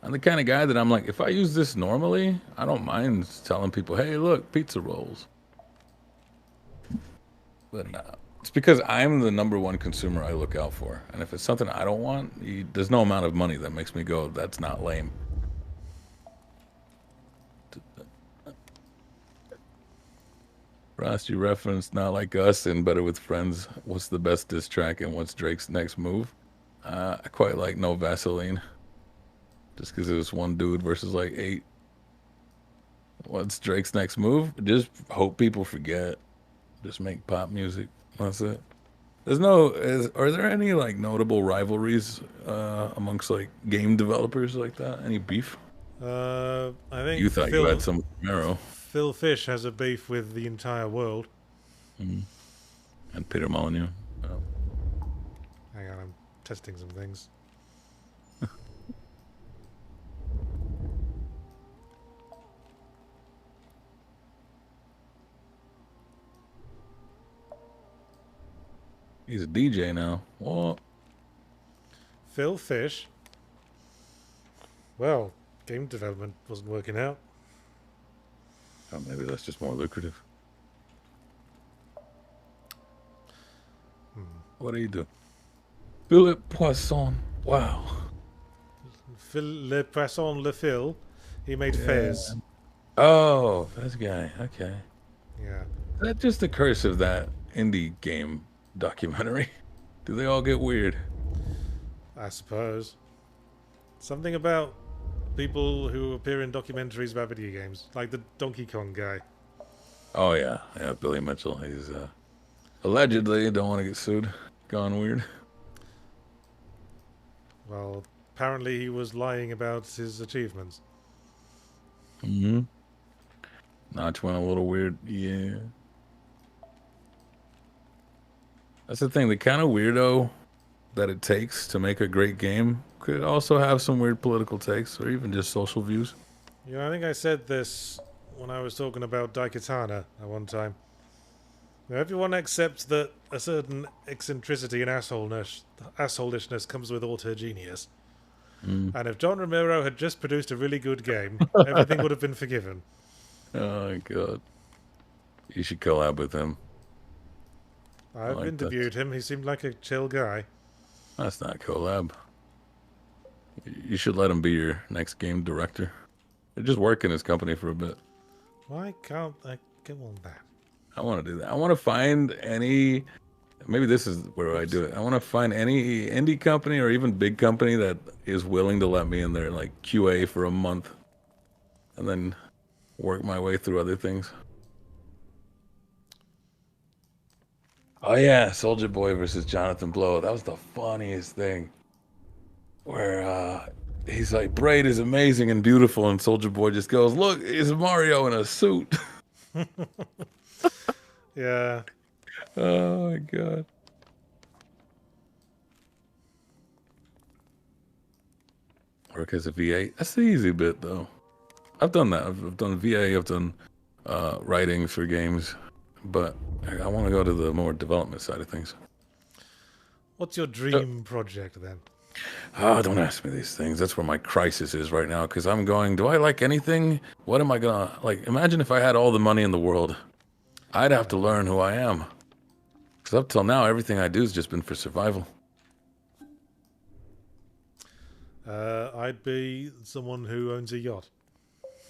I'm the kind of guy that I'm like, if I use this normally, I don't mind telling people, hey, look, pizza rolls. But no. It's because I'm the number one consumer I look out for. And if it's something I don't want, there's no amount of money that makes me go, that's not lame. Ross, you referenced Not Like Us and Better With Friends. What's the best diss track and what's Drake's next move? I quite like No Vaseline. Just because it was one dude versus like 8. What's Drake's next move? Just hope people forget. Just make pop music. That's it. Are there any like notable rivalries amongst like game developers like that? Any beef?
I think
You thought you had some Romero.
Phil Fish has a beef with the entire world.
And Peter Molyneux. Oh.
Hang on, I'm testing some things.
He's a DJ now. What?
Phil Fish. Well, game development wasn't working out.
Oh, maybe that's just more lucrative. What do you do? Philip Poisson. Wow.
Le Poisson Le Phil. He made Fez.
Oh, this guy. Okay.
Yeah,
Is that just the curse of that indie game documentary? Do they all get weird?
I suppose. Something about people who appear in documentaries about video games, like the Donkey Kong guy.
Oh yeah, yeah. Billy Mitchell. He's allegedly don't want to get sued. Gone weird.
Well, apparently he was lying about his achievements.
Mm-hmm. Notch went a little weird. Yeah. That's the thing. The kind of weirdo that it takes to make a great game could also have some weird political takes or even just social views.
You know, I think I said this when I was talking about Daikatana at one time. Now, everyone accepts that a certain eccentricity and assholishness comes with auteur genius.
Mm.
And if John Romero had just produced a really good game, everything would have been forgiven.
Oh my god. You should collab with him. I
I've
like that.
interviewed him. He seemed like a chill guy.
That's not collab. You should let him be your next game director. Or just work in his company for a bit.
Why can't I go on that?
I want to do that. I want to find any. Maybe this is where I do it. I want to find any indie company or even big company that is willing to let me in their like QA for a month, and then work my way through other things. Oh yeah, Soldier Boy versus Jonathan Blow. That was the funniest thing. Where he's like, Braid is amazing and beautiful, and Soldier Boy just goes, "Look, it's Mario in a suit."
Yeah.
Oh my god. Work as a VA. That's the easy bit though. I've done that. I've done VA. I've done writing for games, but I want to go to the more development side of things.
What's your dream project then?
Oh, don't ask me these things. That's where my crisis is right now. Because I'm going, do I like anything? What am I gonna like? Imagine if I had all the money in the world. I'd have to learn who I am. Because up till now, everything I do has just been for survival.
I'd be someone who owns a yacht.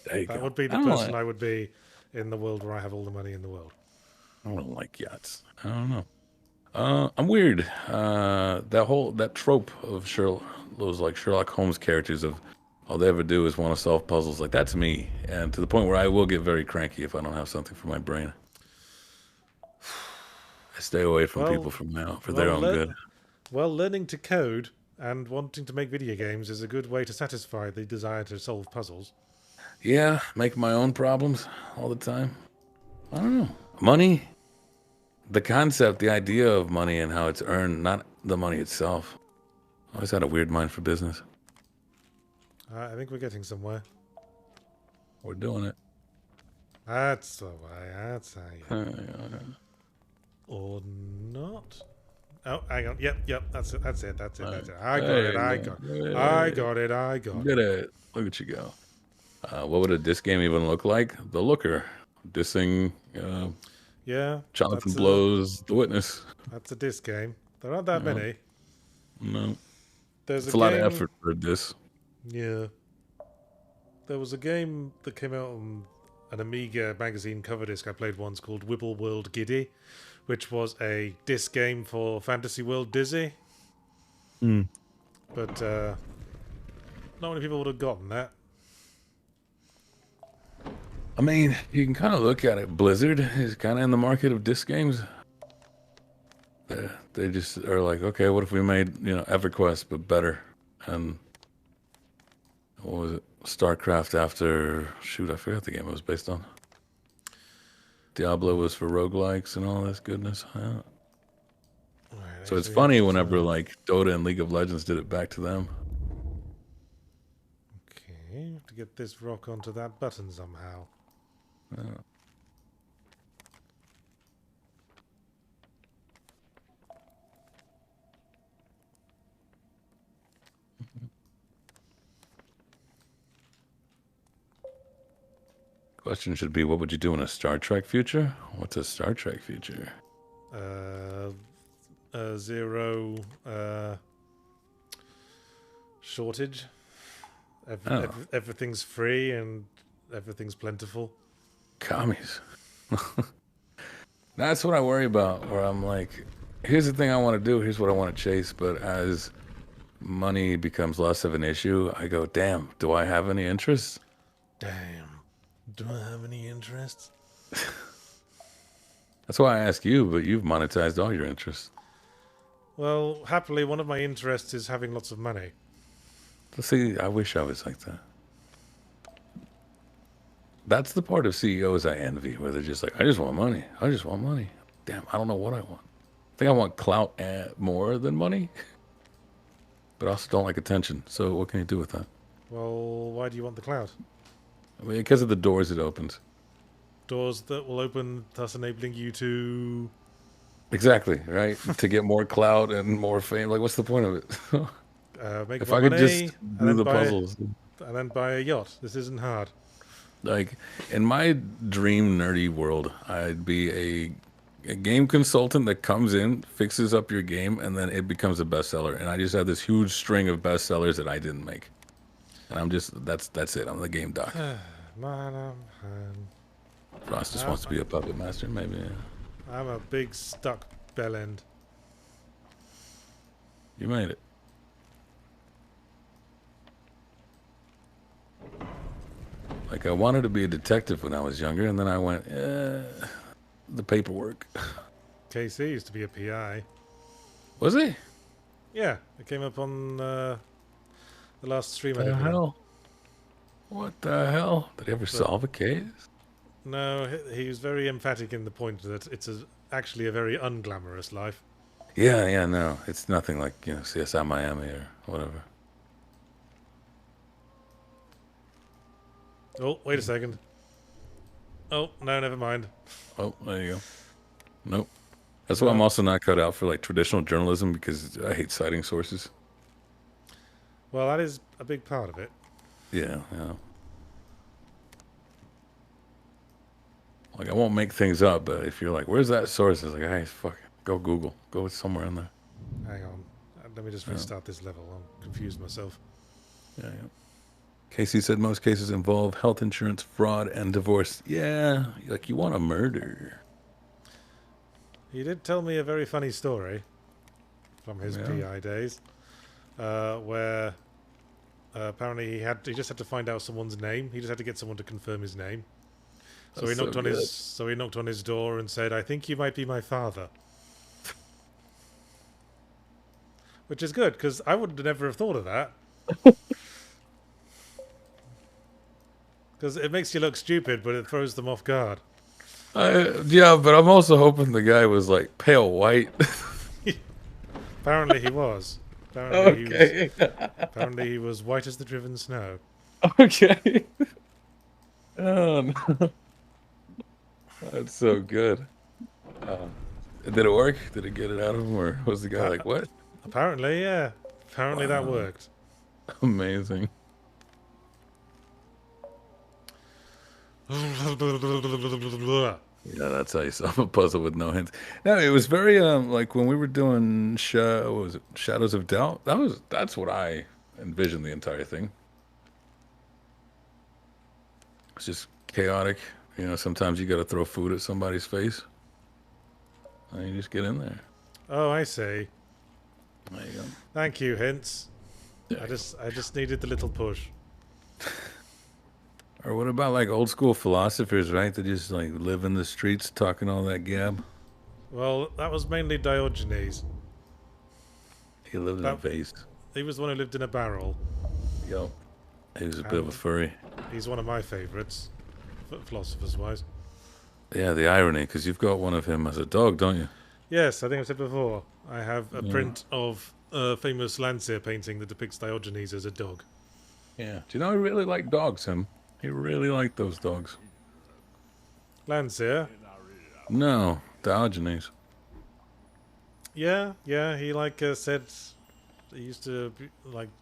There you
That
go.
would be
I
the
don't
person
like.
I would be in the world where I have all the money in the world.
I don't like yachts. I don't know. I'm weird. That trope of those like Sherlock Holmes characters of all they ever do is want to solve puzzles. Like that's me, and to the point where I will get very cranky if I don't have something for my brain. I stay away from people
Well,
for
well,
their own good.
learning to code and wanting to make video games is a good way to satisfy the desire to solve puzzles.
Yeah, make my own problems all the time. I don't know. Money, the concept, the idea of money and how it's earned, not the money itself. I always had a weird mind for business.
I think we're getting somewhere.
We're doing it.
That's the way. That's how you.
Uh,
Or not. Oh, hang on. Yep. That's it. That's it. That's it. That's it. I got
There
it.
you
I
go.
got. I
Hey,
got it. I got
good
it.
at it. Look at you go. What would a disc game even look like? The Looker, dissing
Yeah,
Jonathan Blow's The Witness.
that's a disc game. There aren't that
No,
many.
no,
There's a
it's a lot of
game.
effort for a disc.
Yeah, there was a game that came out on an Amiga magazine cover disc I played once called Wibble World Giddy, which was a disc game for Fantasy World Dizzy.
Mm.
But not many people would have gotten that.
I mean, you can kind of look at it. Blizzard is kind of in the market of disc games. They just are like, okay, what if we made EverQuest but better? And what was it? StarCraft after shoot, I forgot the game it was based on. Diablo was for roguelikes and all this goodness. Yeah.
Right,
So it's
actually have
funny
to
whenever
turn.
like Dota and League of Legends did it back to them.
Okay, have to get this rock onto that button somehow.
Yeah. Question should be, what would you do in a Star Trek future? What's a Star Trek future?
Zero shortage.
Oh,
Everything's free and everything's plentiful.
Commies. That's what I worry about. Where I'm like, here's the thing I want to do. Here's what I want to chase. But as money becomes less of an issue, I go, damn, do I have any interests?
Damn. Do I have any interests?
That's why I ask you, but you've monetized all your interests.
Well, happily, one of my interests is having lots of money.
So see, I wish I was like that. That's the part of CEOs I envy, where they're just like, I just want money. I just want money. Damn, I don't know what I want. I think I want clout more than money, but I also don't like attention. So what can you do with that?
Well, why do you want the cloud?
I mean, because of the doors it opens.
Doors that will open, thus enabling you to...
Exactly, right? To get more clout and more fame. Like, what's the point of it?
make
If
more
I could
money
just do the
buy,
puzzles.
and then buy a yacht. This isn't hard.
Like, in my dream nerdy world, I'd be a game consultant that comes in, fixes up your game, and then it becomes a bestseller. And I just have this huge string of bestsellers that I didn't make. And I'm just, that's it. I'm the game doc. Ross just wants to be a puppet master, maybe. Yeah.
I'm a big stuck bellend.
You made it. Like, I wanted to be a detective when I was younger, and then I went, the paperwork.
KC used to be a PI.
Was he?
Yeah, it came up on the last stream I
What
did.
the hell? What the hell? Did he ever solve a case?
No, he was very emphatic in the point that it's actually a very unglamorous life.
Yeah, no. It's nothing like, CSI Miami or whatever.
Oh, wait a second. Oh, no, never mind.
Oh, there you go. Nope. That's why I'm also not cut out for, like, traditional journalism, because I hate citing sources.
Well, that is a big part of it.
Yeah. Like, I won't make things up, but if you're like, where's that source? It's like, hey, fuck it. Go Google. Go somewhere in there.
Hang on. Let me just restart this level. I'm confused myself.
Yeah. Casey said most cases involve health insurance, fraud, and divorce. Yeah, like you want a murder.
He did tell me a very funny story from his PI days, where apparently he just had to find out someone's name. He just had to get someone to confirm his name. So he knocked on his door and said, "I think you might be my father." Which is good, because I would never have thought of that. Because it makes you look stupid, but it throws them off guard.
Yeah, but I'm also hoping the guy was like pale white.
Apparently he was. Apparently he was white as the driven snow.
Okay. Oh, no. That's so good. Did it work? Did it get it out of him, or was the guy like, what?
Apparently, yeah. Apparently that worked.
Amazing. Yeah, that's how you solve a puzzle with no hints. No, it was very like when we were doing Shadows of Doubt. That's what I envisioned the entire thing. It's just chaotic. Sometimes you got to throw food at somebody's face, and you just get in there.
Oh, I see.
There you go.
Thank you, hints.
Yeah.
I just needed the little push.
Or what about like old school philosophers, right? That just like live in the streets talking all that gab.
Well, that was mainly Diogenes.
He lived in a vase.
He was the one who lived in a barrel.
Yo, he was a bit of a furry.
He's one of my favourites, philosophers-wise.
Yeah, the irony, because you've got one of him as a dog, don't you?
Yes, I think I've said before. I have a print of a famous Landseer painting that depicts Diogenes as a dog.
Yeah. Do you know he really liked dogs, him? He really liked those dogs.
Landseer?
No, Diogenes.
Yeah, he said he used to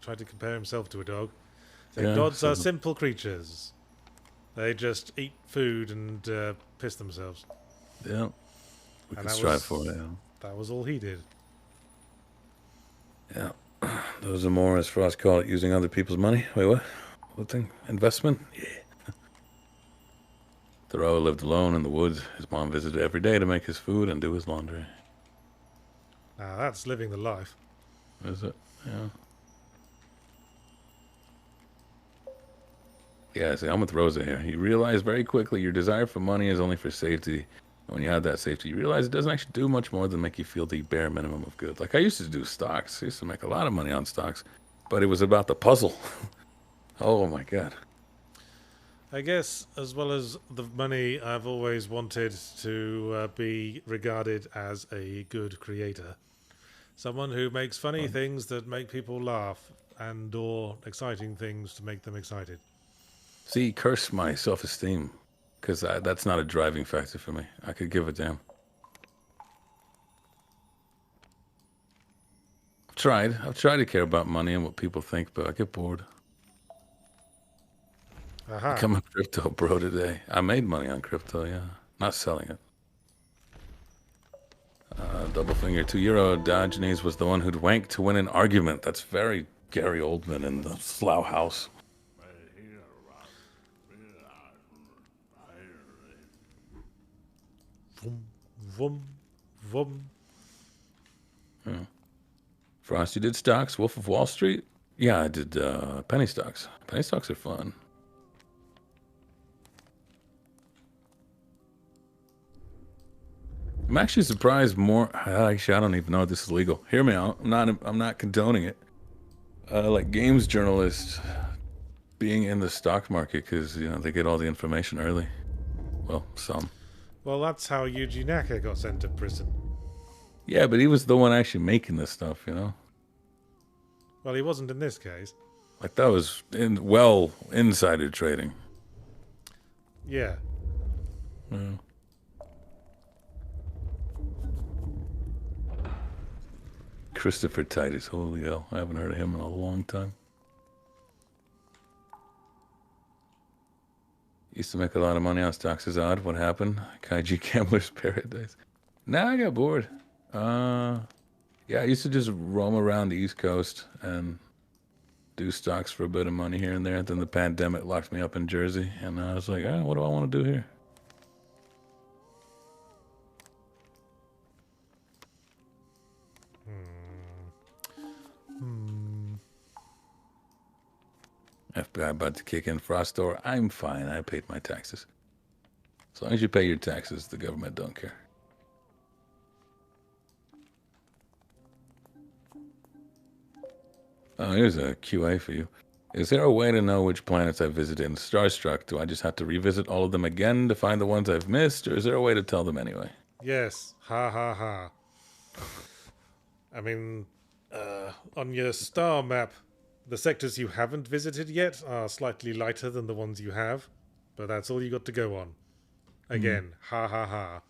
try to compare himself to a dog. Dogs are simple creatures. They just eat food and piss themselves.
Yeah. We could strive for it, yeah.
That was all he did.
Yeah. Those are more, as Frost called it, using other people's money. Wait, what? What thing? Investment? Yeah. Thoreau lived alone in the woods. His mom visited every day to make his food and do his laundry.
Now that's living the life.
Is it? Yeah. Yeah, see, I'm with Rosa here. You realize very quickly your desire for money is only for safety. And when you have that safety, you realize it doesn't actually do much more than make you feel the bare minimum of good. Like, I used to do stocks. I used to make a lot of money on stocks. But it was about the puzzle. Oh, my God.
I guess, as well as the money, I've always wanted to be regarded as a good creator. Someone who makes funny things that make people laugh and or exciting things to make them excited.
See, curse my self-esteem. Because that's not a driving factor for me. I could give a damn. I've tried to care about money and what people think, but I get bored.
Aha.
Become a crypto bro today. I made money on crypto, yeah. Not selling it. Double finger, €2. Diogenes was the one who'd wank to win an argument. That's very Gary Oldman in the Slough House.
Vroom, vroom, vroom.
Yeah. Frost, you did stocks? Wolf of Wall Street? Yeah, I did penny stocks. Penny stocks are fun. I'm actually surprised more. Actually, I don't even know if this is legal. Hear me out. I'm not condoning it. Like games journalists being in the stock market because they get all the information early. Well, some.
Well, that's how Yuji Naka got sent to prison.
Yeah, but he was the one actually making this stuff,
Well, he wasn't in this case.
Like that was insider trading.
Yeah.
Yeah. Christopher Titus, holy hell. I haven't heard of him in a long time. Used to make a lot of money on stocks is odd. What happened? Kaiji Gambler's Paradise. Nah, I got bored. Yeah, I used to just roam around the East Coast and do stocks for a bit of money here and there. Then the pandemic locked me up in Jersey, and I was like, what do I want to do here? FBI about to kick in. Frost door. I'm fine. I paid my taxes. As long as you pay your taxes, the government don't care. Oh, here's a QA for you. Is there a way to know which planets I visited in Starstruck? Do I just have to revisit all of them again to find the ones I've missed, or is there a way to tell them anyway?
Yes. Ha ha ha. I mean, on your star map, the sectors you haven't visited yet are slightly lighter than the ones you have, but that's all you got to go on. Again, ha ha ha.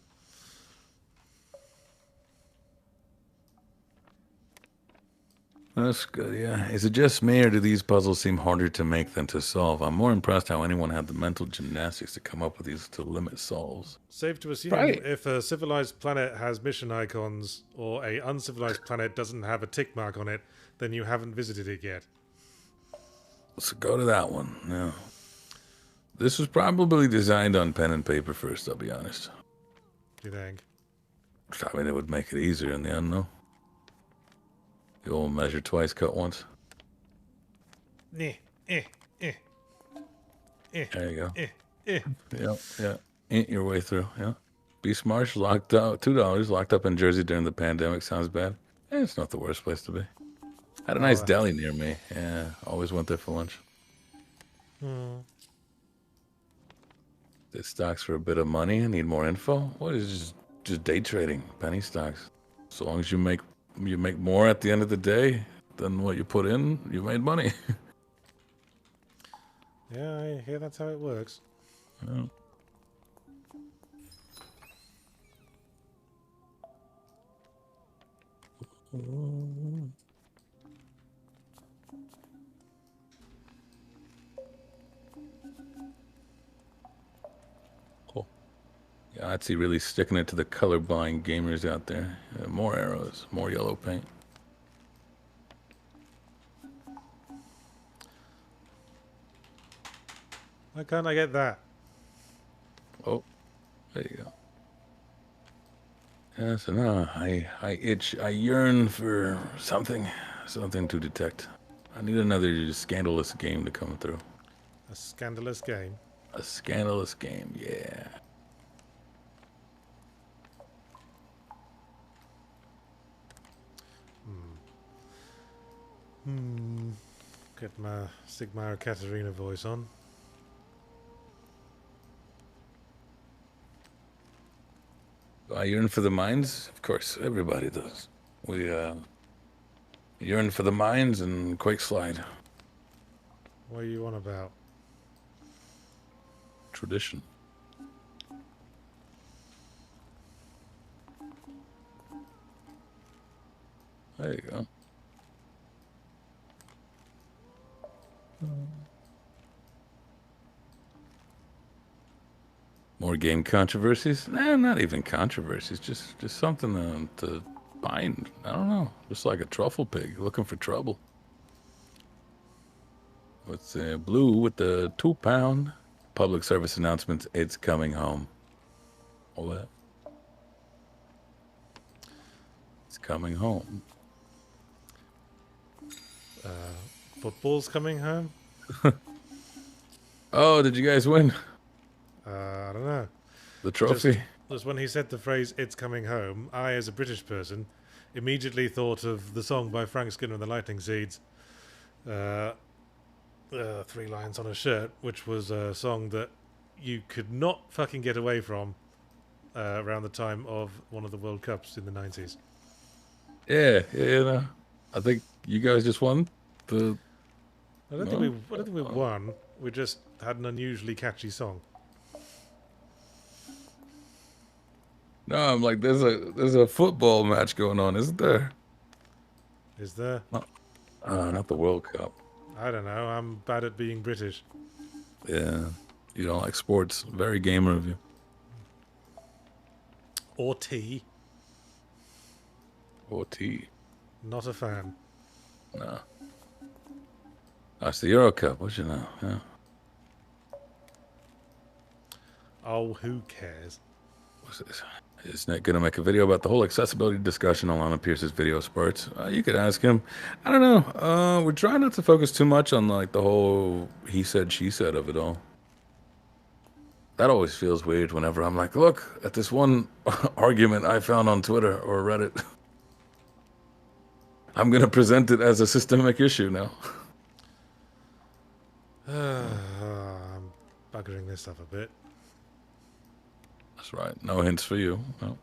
That's good, yeah. Is it just me, or do these puzzles seem harder to make than to solve? I'm more impressed how anyone had the mental gymnastics to come up with these to limit solves.
Safe to assume
Right.
if a civilized planet has mission icons, or a uncivilized planet doesn't have a tick mark on it, then you haven't visited it yet.
Let's go to that one. Yeah. This was probably designed on pen and paper first, I'll be honest.
Do you think?
I mean, it would make it easier in the end, no? You will measure twice, cut once.
There
There you go.
eh.
Yeah. Ain't your way through, yeah. Beast Marsh locked out, $2, locked up in Jersey during the pandemic. Sounds bad. It's not the worst place to be. Had a nice deli near me. Yeah, always went there for lunch. Did stocks for a bit of money. I need more info. What is just day trading, penny stocks? So long as you make more at the end of the day than what you put in, you made money.
Yeah, I hear that's how it works.
Yeah. Cool. Yahtzee really sticking it to the colorblind gamers out there. More arrows, more yellow paint.
Why can't I get that?
Oh, there you go. Yeah, so now I itch, I yearn for something to detect. I need another scandalous game to come through.
A scandalous game.
A scandalous game, yeah.
Get my Sigmar Katarina voice on.
I yearn for the mines. Of course, everybody does. We yearn for the mines and Quake Slide.
What are you on about?
Tradition. There you go. More game controversies? Nah, not even controversies. Just something to find. I don't know. Just like a truffle pig looking for trouble. What's blue with the 2-pound public service announcements? It's coming home. All that. It's coming home.
Football's coming home?
Oh, did you guys win
I don't know.
the trophy?
Just when he said the phrase "it's coming home," I, as a British person, immediately thought of the song by Frank Skinner and the Lightning Seeds, 3 Lines on a Shirt, which was a song that you could not fucking get away from around the time of one of the World Cups in the 90s.
Yeah. No. I think you guys just won the.
I don't think we won. We just had an unusually catchy song.
No, I'm like, there's a football match going on, isn't there?
Is there?
Not the World Cup.
I don't know. I'm bad at being British.
Yeah, you don't like sports. Very gamer of you.
Or tea.
Or tea.
Not a fan.
No. That's the Euro Cup. What you know? Yeah.
Oh, who cares?
What's this? Is Nick gonna make a video about the whole accessibility discussion Alana Pierce's video spurts? You could ask him. I don't know. We're trying not to focus too much on like the whole he said she said of it all. That always feels weird whenever I'm like, look at this one argument I found on Twitter or Reddit. I'm gonna present it as a systemic issue now.
I'm buggering this up a bit.
That's right. No hints for you. No.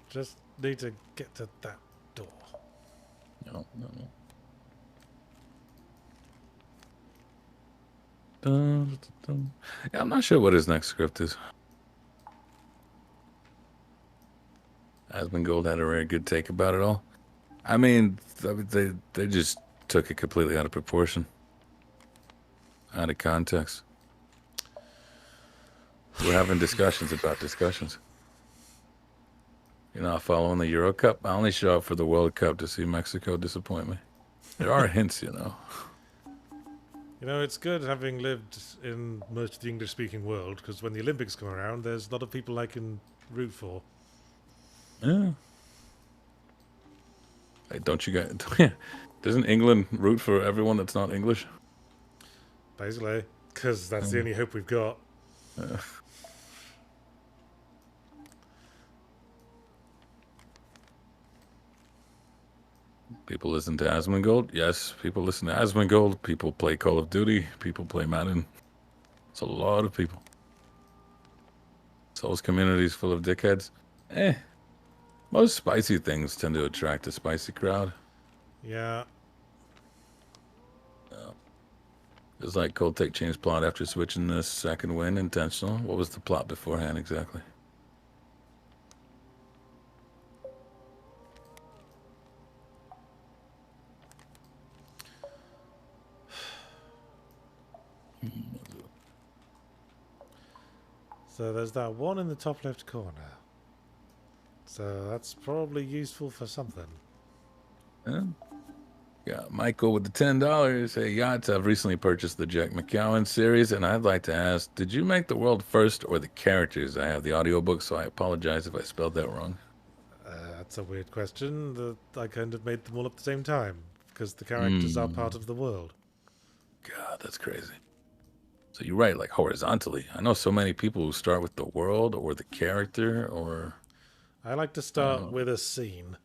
Just need to get to that door.
No. Dun, dun, dun. Yeah, I'm not sure what his next script is. Asmongold had a very good take about it all. I mean, they just took it completely out of proportion, out of context. We're having discussions about discussions. You're not following the Euro Cup? I only show up for the World Cup to see Mexico disappoint me. There are hints, you know.
You know, it's good having lived in most of the English-speaking world, because when the Olympics come around, there's a lot of people I can root for.
Yeah. Hey, don't you guys... Doesn't England root for everyone that's not English?
Basically, because that's the only hope we've got.
People listen to Asmongold? Yes, people listen to Asmongold. People play Call of Duty. People play Madden. It's a lot of people. Souls community's full of dickheads. Most spicy things tend to attract a spicy crowd.
Yeah.
It's like Cold Take changed plot after switching the second win intentional. What was the plot beforehand exactly?
So there's that one in the top left corner. So that's probably useful for something.
Yeah. Got Michael with the $10. Hey, Yachts, I've recently purchased the Jack McCowan series, and I'd like to ask, did you make the world first or the characters? I have the audiobook, so I apologize if I spelled that wrong.
That's a weird question. I kind of made them all at the same time because the characters are part
Mm,
of the world.
God, that's crazy. So you write like horizontally. I know so many people who start with the world or the character or
I like to
I don't
start
know,
with a scene.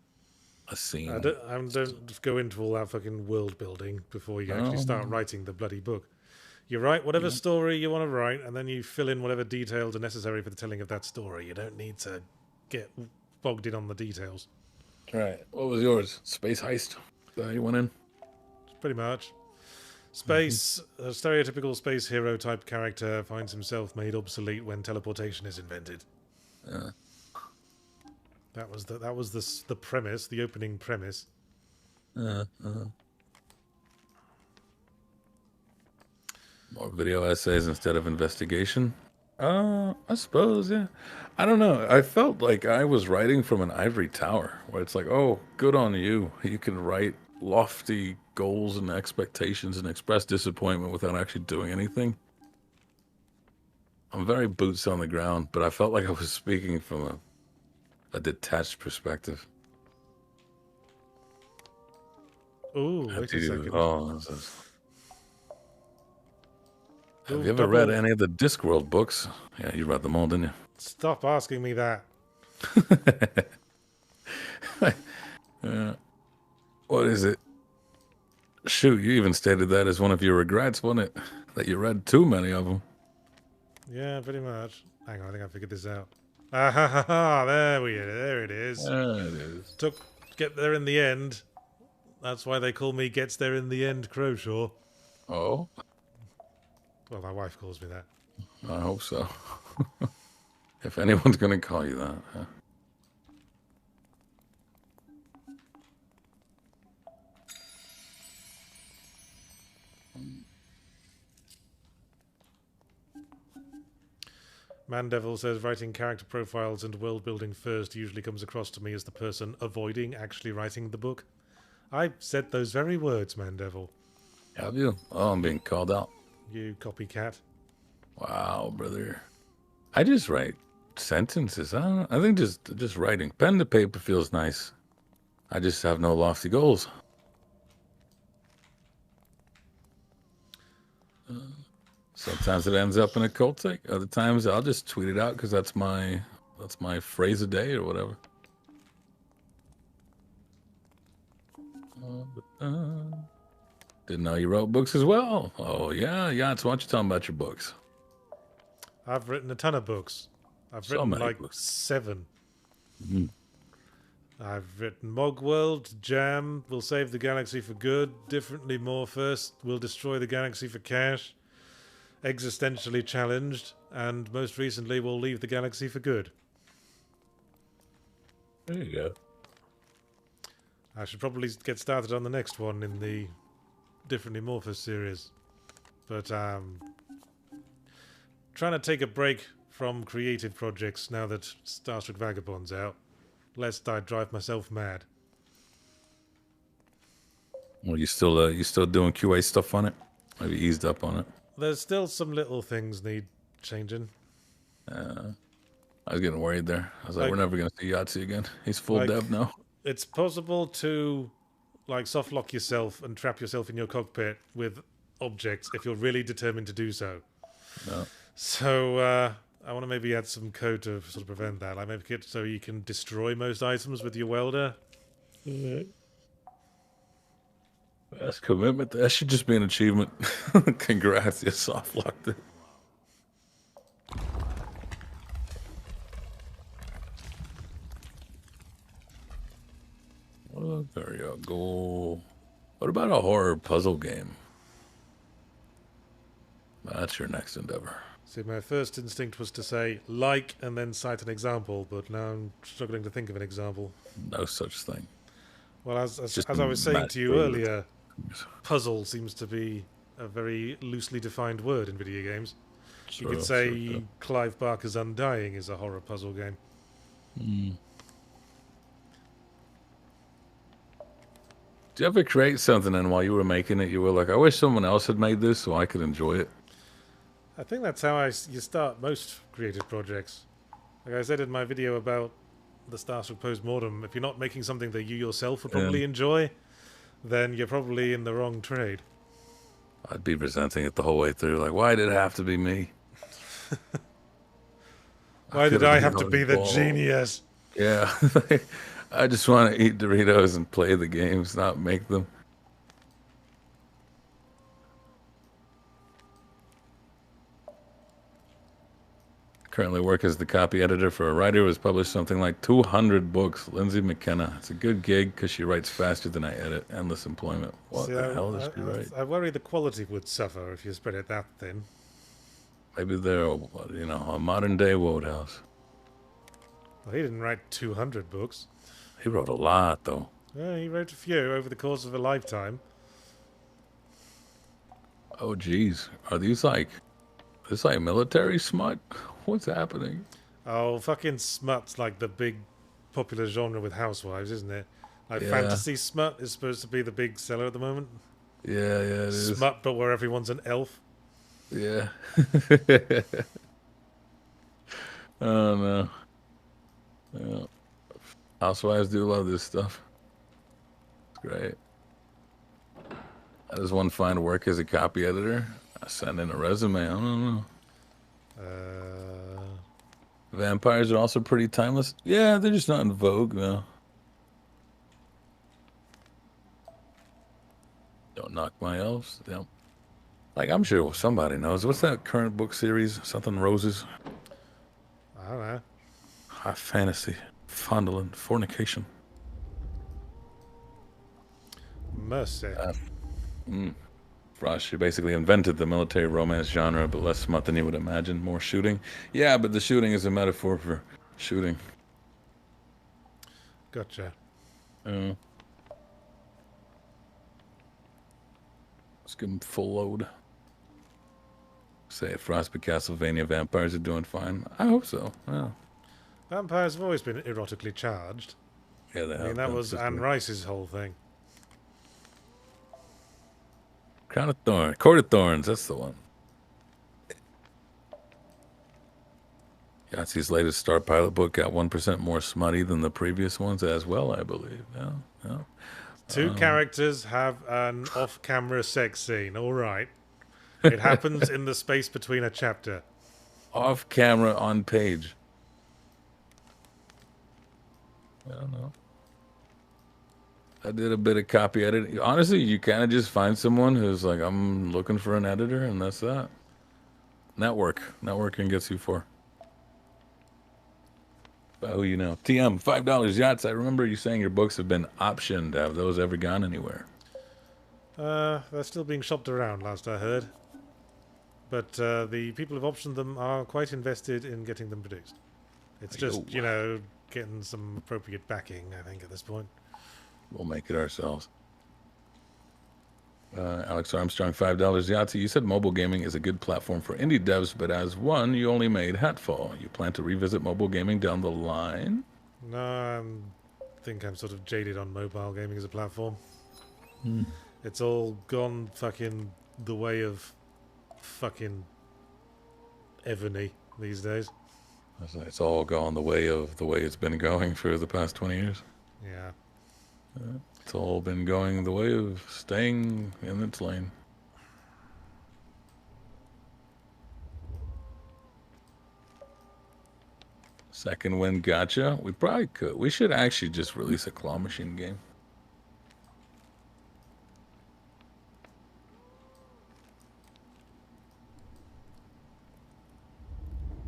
a scene.
I don't go into all that fucking world building before you actually start
Oh,
writing the bloody book. You write whatever
yeah.
story you want to write, and then you fill in whatever details are necessary for the telling of that story. You don't need to get bogged in on the details.
Right. What was yours? Space heist? That you went in?
Pretty much.
Hmm.
Space, a stereotypical space hero type character finds himself made obsolete when teleportation is invented.
Yeah.
That was the premise, the opening premise.
Uh, uh. More video essays instead of investigation. I suppose, yeah. I don't know. I felt like I was writing from an ivory tower, where it's like, oh, good on you. You can write lofty goals and expectations and express disappointment without actually doing anything. I'm very boots on the ground, but I felt like I was speaking from a detached perspective.
Ooh,
Have
wait a
you?
second.
Oh, have
Ooh,
you ever read
double.
any of the Discworld books? Yeah, you read them all, didn't
Stop asking me that.
you? What is it? Shoot, you even stated that as one of your regrets, wasn't it? That you read too many of them.
Yeah, pretty much. Hang on, I think I figured this out. Ah ha ha ha! There it is.
There it is.
Took get there in the end. That's why they call me Gets There in the End Crowshaw.
Oh,
Well, my wife calls me that.
I hope so. If anyone's gonna call you that. Huh?
Mandevil says writing character profiles and world building first usually comes across to me as the person avoiding actually writing the book. I said those very words, Mandevil.
Have you? Oh, I'm being called out.
You copycat.
Wow, brother. I just write sentences. I don't know. I think just writing. Pen to paper feels nice. I just have no lofty goals. Sometimes it ends up in a cult take. Other times I'll just tweet it out because that's my phrase a day or whatever. Didn't know you wrote books as well. Oh yeah, Yachts. Why don't you tell me about your books?
I've written a ton of books. I've
So
written
many
like
books.
7.
Mhm.
I've written Mogworld, Jam, We'll Save the Galaxy for Good, Differently More First, We'll Destroy the Galaxy for Cash, Existentially Challenged, and most recently, We'll Leave the Galaxy for Good.
There you go.
I should probably get started on the next one in the Differently Morphous series. But trying to take a break from creative projects now that Starstruck Vagabond's out, lest I drive myself mad.
Well, you still doing QA stuff on it? Maybe eased up on it.
There's still some little things need changing.
I was getting worried there. I was like,
Like,
we're never gonna see Yahtzee again. He's full
like
dev now.
it's possible to like soft lock yourself and trap yourself in your cockpit with objects if you're really determined to do so.
No.
So I want to maybe add some code to sort of prevent that. Like make it so you can destroy most items with your welder.
That's commitment. That should just be an achievement. Congrats, you soft locked it. Oh, there you go. What about a horror puzzle game? That's your next endeavor.
See, my first instinct was to say like and then cite an example, but now I'm struggling to think of an example.
No such thing.
Well,
Just
as I was saying
Matt
to you
Brooks.
earlier, puzzle seems to be a very loosely defined word in video games. You could say Clive Barker's Undying is a horror puzzle game.
you ever create something and while you were making it, you were like, I wish someone else had made this so I could enjoy it?
I think that's how you start most creative projects. Like I said in my video about the Starship Postmortem, if you're not making something that you yourself would probably enjoy, then you're probably in the wrong trade.
I'd be resenting it the whole way through. Like, why did it have to be me?
Why did I have to be the genius?
Yeah. I just want to eat Doritos and play the games, not make them. Currently work as the copy editor for a writer who has published something like 200 books. Lindsay McKenna. It's a good gig because she writes faster than I edit. Endless employment. What the hell does she write?
I worry the quality would suffer if you spread it that thin.
Maybe they're, you know, a modern day Wodehouse.
Well, he didn't write 200 books.
He wrote a lot, though.
Yeah, he wrote a few over the course of a lifetime.
Oh, geez. Are these like... This like military smut? What's happening?
Oh, fucking smut's like the big popular genre with housewives, isn't it? Like fantasy smut is supposed to be the big seller at the moment.
Yeah, it is.
Smut, but where everyone's an elf.
Yeah. Oh, no. Yeah. Housewives do love this stuff. It's great. I just want to find work as a copy editor. I send in a resume. I don't know. Vampires are also pretty timeless. Yeah, they're just not in vogue, though. Don't knock my elves. Yep. Like, I'm sure somebody knows. What's that current book series? Something Roses?
I don't know.
High fantasy. Fondling. Fornication.
Mercy.
Frost, she basically invented the military romance genre, but less smut than you would imagine. More shooting. Yeah, but the shooting is a metaphor for shooting.
Gotcha.
Let's give them full load. Say Frost, but Castlevania vampires are doing fine. I hope so. Yeah.
Vampires have always been erotically charged.
Yeah, they have.
I mean, that was Anne Rice's whole thing.
Crown of Thorns. Court of Thorns, that's the one. Yahtzee's latest Star Pilot book got 1% more smutty than the previous ones as well, I believe. Yeah.
Two characters have an off-camera sex scene. All right. It happens in the space between a chapter.
Off camera, on page. I don't know. I did a bit of copy editing. Honestly, you kind of just find someone who's like, I'm looking for an editor, and that's that. Networking gets you for. About who you know. TM, $5 Yahtzee. I remember you saying your books have been optioned. Have those ever gone anywhere?
They're still being shopped around, last I heard. But the people who've optioned them are quite invested in getting them produced. It's just, you know, getting some appropriate backing, I think, at this point.
We'll make it ourselves. Alex Armstrong, $5 Yahtzee. You said mobile gaming is a good platform for indie devs, but as one, you only made Hatfall. You plan to revisit mobile gaming down the line?
No, I think I'm sort of jaded on mobile gaming as a platform. It's all gone fucking the way of fucking Ebony these days.
It's all gone the way it's been going for the past 20 years.
Yeah.
It's all been going the way of staying in its lane. Second win, gotcha. We probably could. We should actually just release a claw machine game.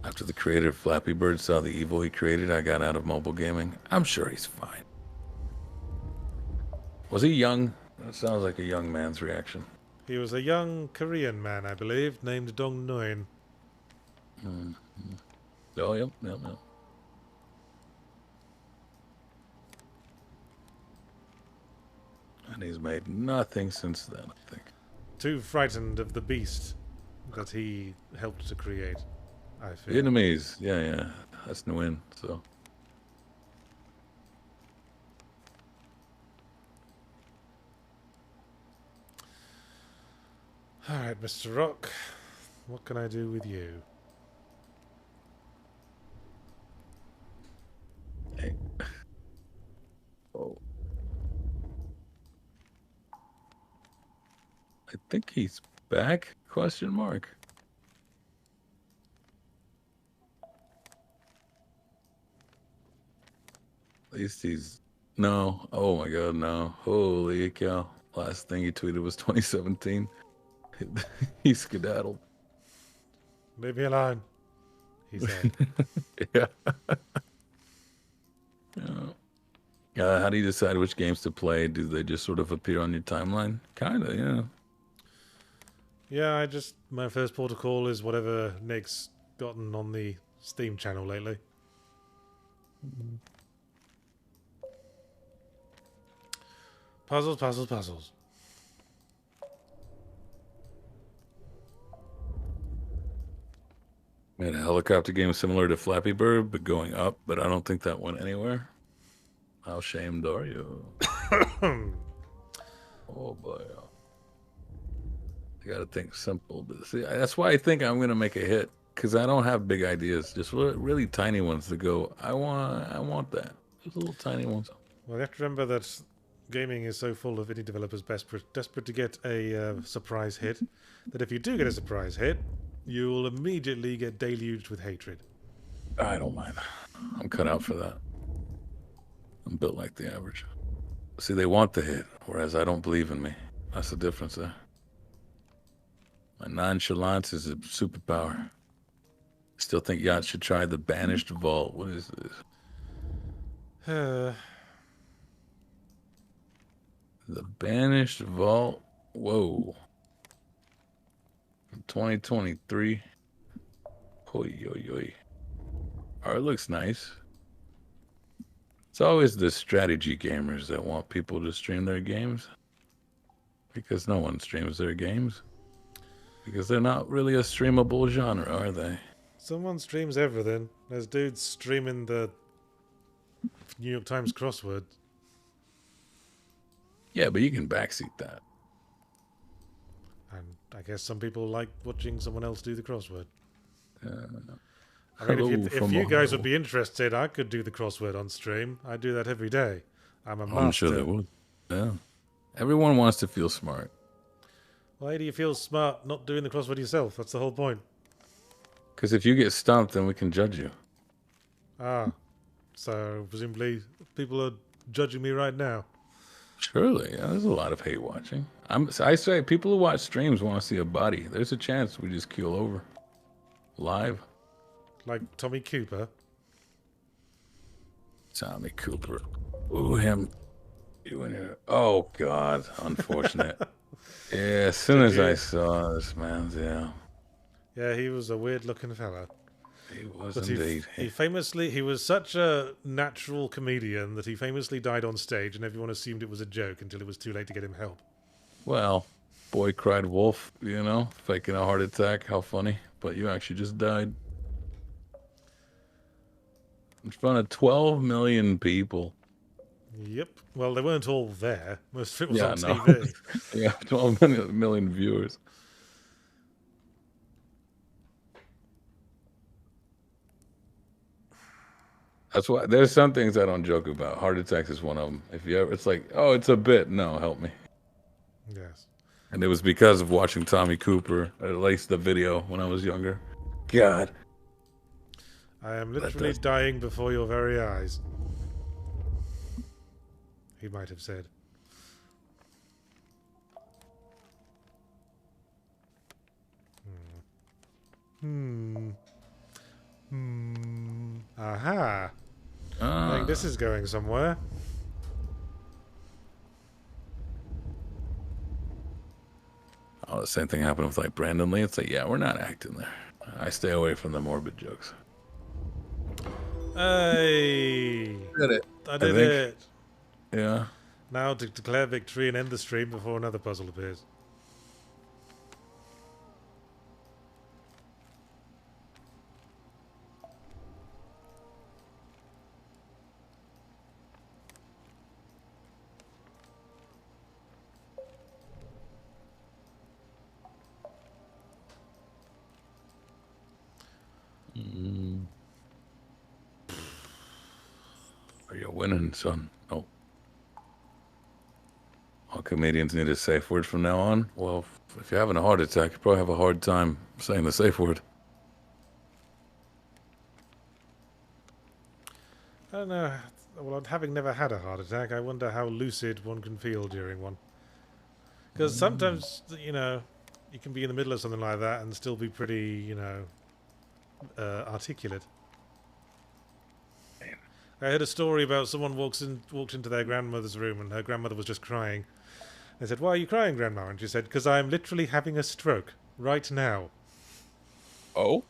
After the creator of Flappy Bird saw the evil he created, I got out of mobile gaming. I'm sure he's fine. Was he young? That sounds like a young man's reaction.
He was a young Korean man, I believe, named Dong Nguyen.
Oh, yep. And he's made nothing since then, I think.
Too frightened of the beast that he helped to create, I feel.
Vietnamese, yeah. That's Nguyen, so.
All right, Mr. Rock. What can I do with you?
Hey. Oh, I think he's back? Question mark. At least he's no. Oh my god, no. Holy cow. Last thing he tweeted was 2017. He skedaddled.
Leave me alone, he said.
Yeah. Yeah. How do you decide which games to play? Do they just sort of appear on your timeline? Kinda, yeah.
Yeah, my first port of call is whatever Nick's gotten on the Steam channel lately. Puzzles, puzzles, puzzles.
Made a helicopter game similar to Flappy Bird, but going up, but I don't think that went anywhere. How shamed are you? Oh boy. I gotta think simple. But see, that's why I think I'm gonna make a hit. Because I don't have big ideas, just really tiny ones to go. I want that. Just little tiny ones.
Well, you have to remember that gaming is so full of indie developers desperate to get a surprise hit, that if you do get a surprise hit, you will immediately get deluged with hatred.
I don't mind. I'm cut out for that. I'm built like the average. See, they want the hit, whereas I don't believe in me. That's the difference there. My nonchalance is a superpower. Still think Yacht should try the Banished Vault. What is this? The Banished Vault. Whoa. 2023. Oi, oi, oi. Art looks nice. It's always the strategy gamers that want people to stream their games. Because no one streams their games. Because they're not really a streamable genre, are they?
Someone streams everything. There's dudes streaming the New York Times crossword.
Yeah, but you can backseat that.
And I guess some people like watching someone else do the crossword. I mean,
Hello
if
from
you guys would
Ohio.
be interested, I could do the crossword on stream. I do that every day. I'm a master.
I'm sure they would. Yeah. Everyone wants to feel smart.
Why do you feel smart not doing the crossword yourself? That's the whole point.
Because if you get stumped, then we can judge you.
Ah, so presumably people are judging me right now.
Surely, yeah, there's a lot of hate watching. I say people who watch streams want to see a body. There's a chance we just keel over live.
Like Tommy Cooper.
Tommy Cooper. Ooh, him. You in here? Oh God, unfortunate. Yeah, as soon as I saw this, man, yeah,
Yeah, he was a weird-looking fella.
he was
But
indeed.
he was such a natural comedian that he famously died on stage, and everyone assumed it was a joke until it was too late to get him help.
Well, boy cried wolf. You know, faking a heart attack. How funny! But you actually just died in front of 12 million people.
Yep. Well, they weren't all there. Most of it was
Yeah,
on
no.
TV.
Yeah, 12 million viewers. That's why there's some things I don't joke about. Heart attacks is one of them. If you ever, it's like, oh, it's a bit. No, help me.
Yes.
And it was because of watching Tommy Cooper, at least the video when I was younger. God.
I am literally dying before your very eyes. He might have said. Aha. I think this is going somewhere.
Oh, the same thing happened with like Brandon Lee. It's like, yeah, we're not acting there. I stay away from the morbid jokes.
Hey.
Did it.
I did it.
Yeah.
Now to declare victory and end the stream before another puzzle appears.
winning, son. Oh, all comedians need a safe word from now on. Well, if you're having a heart attack, you probably have a hard time saying the safe word.
I don't know. Well, having never had a heart attack, I wonder how lucid one can feel during one. Because sometimes, you can be in the middle of something like that and still be pretty, articulate. I heard a story about someone walked into their grandmother's room and her grandmother was just crying. They said, "Why are you crying, Grandma?" And she said, "Because I'm literally having a stroke right now."
Oh?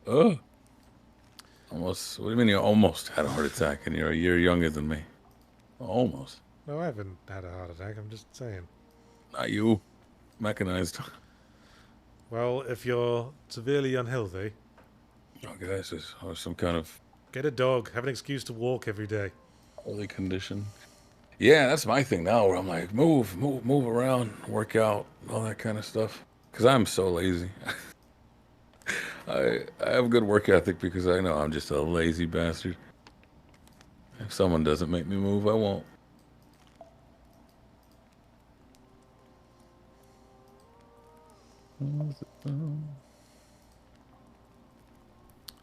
Oh. Almost. What do you mean you almost had a heart attack and you're a year younger than me? Almost.
No, I haven't had a heart attack. I'm just saying.
Not you. Mechanized.
Well, if you're severely unhealthy,
Okay, or some kind of
get a dog. Have an excuse to walk every day.
early condition. Yeah, that's my thing now where I'm like, move around, work out, all that kind of stuff. Because I'm so lazy. I have good work ethic because I know I'm just a lazy bastard. If someone doesn't make me move, I won't.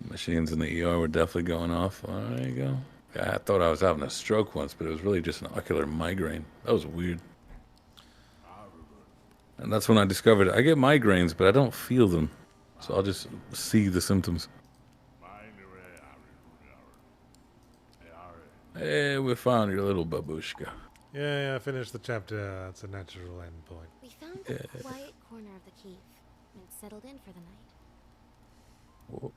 Machines in the ER were definitely going off. Oh, there you go. Yeah, I thought I was having a stroke once, but it was really just an ocular migraine. That was weird. And that's when I discovered I get migraines, but I don't feel them. So I'll just see the symptoms. Hey, we found your little babushka.
Yeah, I finished the chapter. That's a natural end point.
We found a quiet corner of the cave and settled in for the night.
Whoa.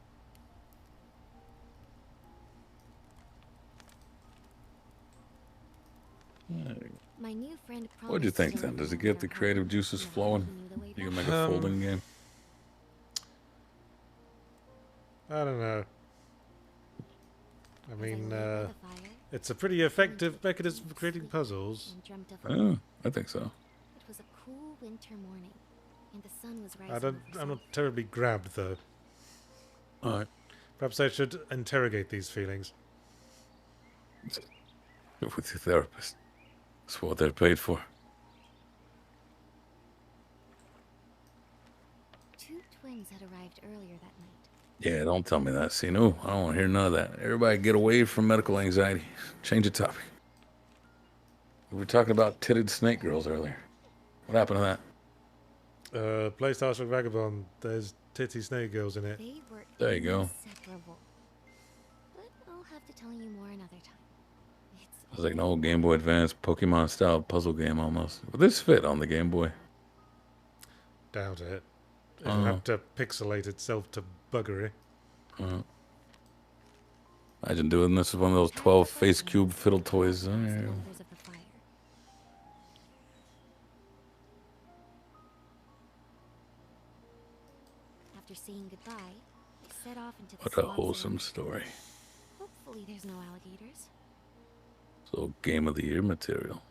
My new friend
What'd you think then? Does it get the creative juices flowing? You can make a folding game.
I don't know. I mean, it's a pretty effective mechanism for creating puzzles.
Oh, I think so.
It was a cool winter morning, and the sun was rising.
I'm not terribly grabbed though.
All right.
Perhaps I should interrogate these feelings.
With your therapist. That's what they're paid for.
Two twins had arrived earlier that night.
Yeah, don't tell me that. See, no, I don't want to hear none of that. Everybody get away from medical anxiety. Change the topic. We were talking about titted snake girls earlier. What happened to that?
Play Star Trek Vagabond. There's titty snake girls in it.
They were
There you go.
inseparable. But I'll have to tell you more another time.
It was like an old Game Boy Advance Pokemon style puzzle game almost. Would this fit on the Game Boy?
Doubt it. It'll have to pixelate itself to buggery.
Imagine doing this with one of those 12 face cube fiddle toys.
After saying goodbye, I set off into the
What a wholesome story.
Hopefully there's no alligators.
So Game of the Year material.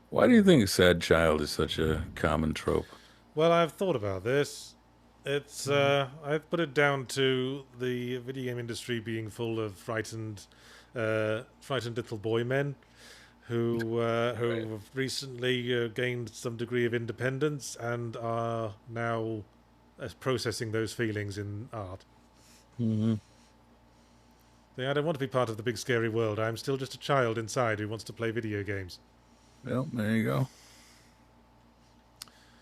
Why do you think sad child is such a common trope?
Well, I've thought about this. It's I've put it down to the video game industry being full of frightened little boy men who have recently gained some degree of independence and are now processing those feelings in art.
Mm-hmm.
I don't want to be part of the big scary world. I'm still just a child inside who wants to play video games.
Well, there you go.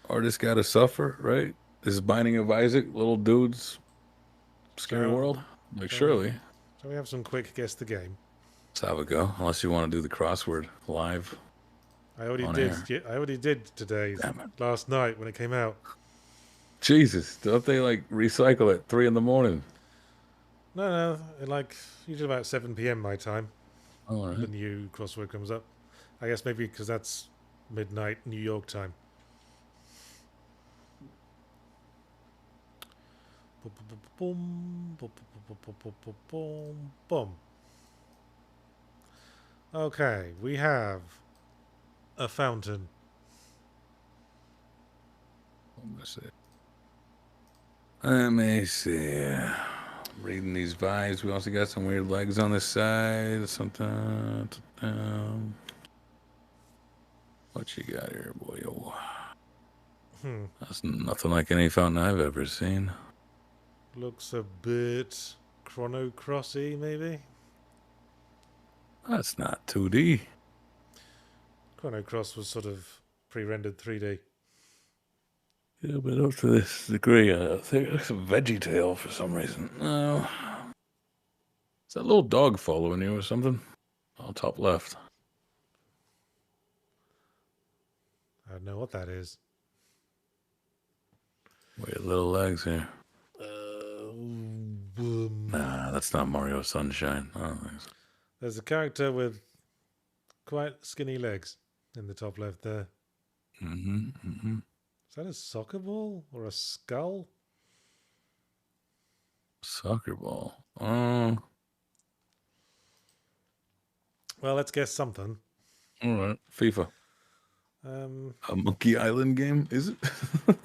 Artists gotta suffer, right? This is Binding of Isaac, little dudes, scary world. Like, surely.
Shall we have some quick guess the game?
Let's have a go. Unless you want to do the crossword live.
I already did. I already did today. Last night when it came out.
Jesus, don't they like recycle at 3 a.m?
No, like usually about 7 p.m. my time.
All right.
The new crossword comes up. I guess maybe because that's midnight New York time. Boom. Okay, we have a fountain.
Let me see. Reading these vibes. We also got some weird legs on this side. Something. What you got here, boy? That's nothing like any fountain I've ever seen.
Looks a bit Chrono Crossy, maybe?
That's not 2D.
Chrono Cross was sort of pre-rendered 3D.
Yeah, but up to this degree, I think it looks a Veggie Tale for some reason. No. Is that little dog following you or something? On top left.
I don't know what that is.
Weird little legs here. Nah, that's not Mario Sunshine. I don't think so.
There's a character with quite skinny legs in the top left there. Is that a soccer ball or a skull?
Soccer ball. Oh.
Well, let's guess something.
All right. FIFA. A Monkey Island game, is it?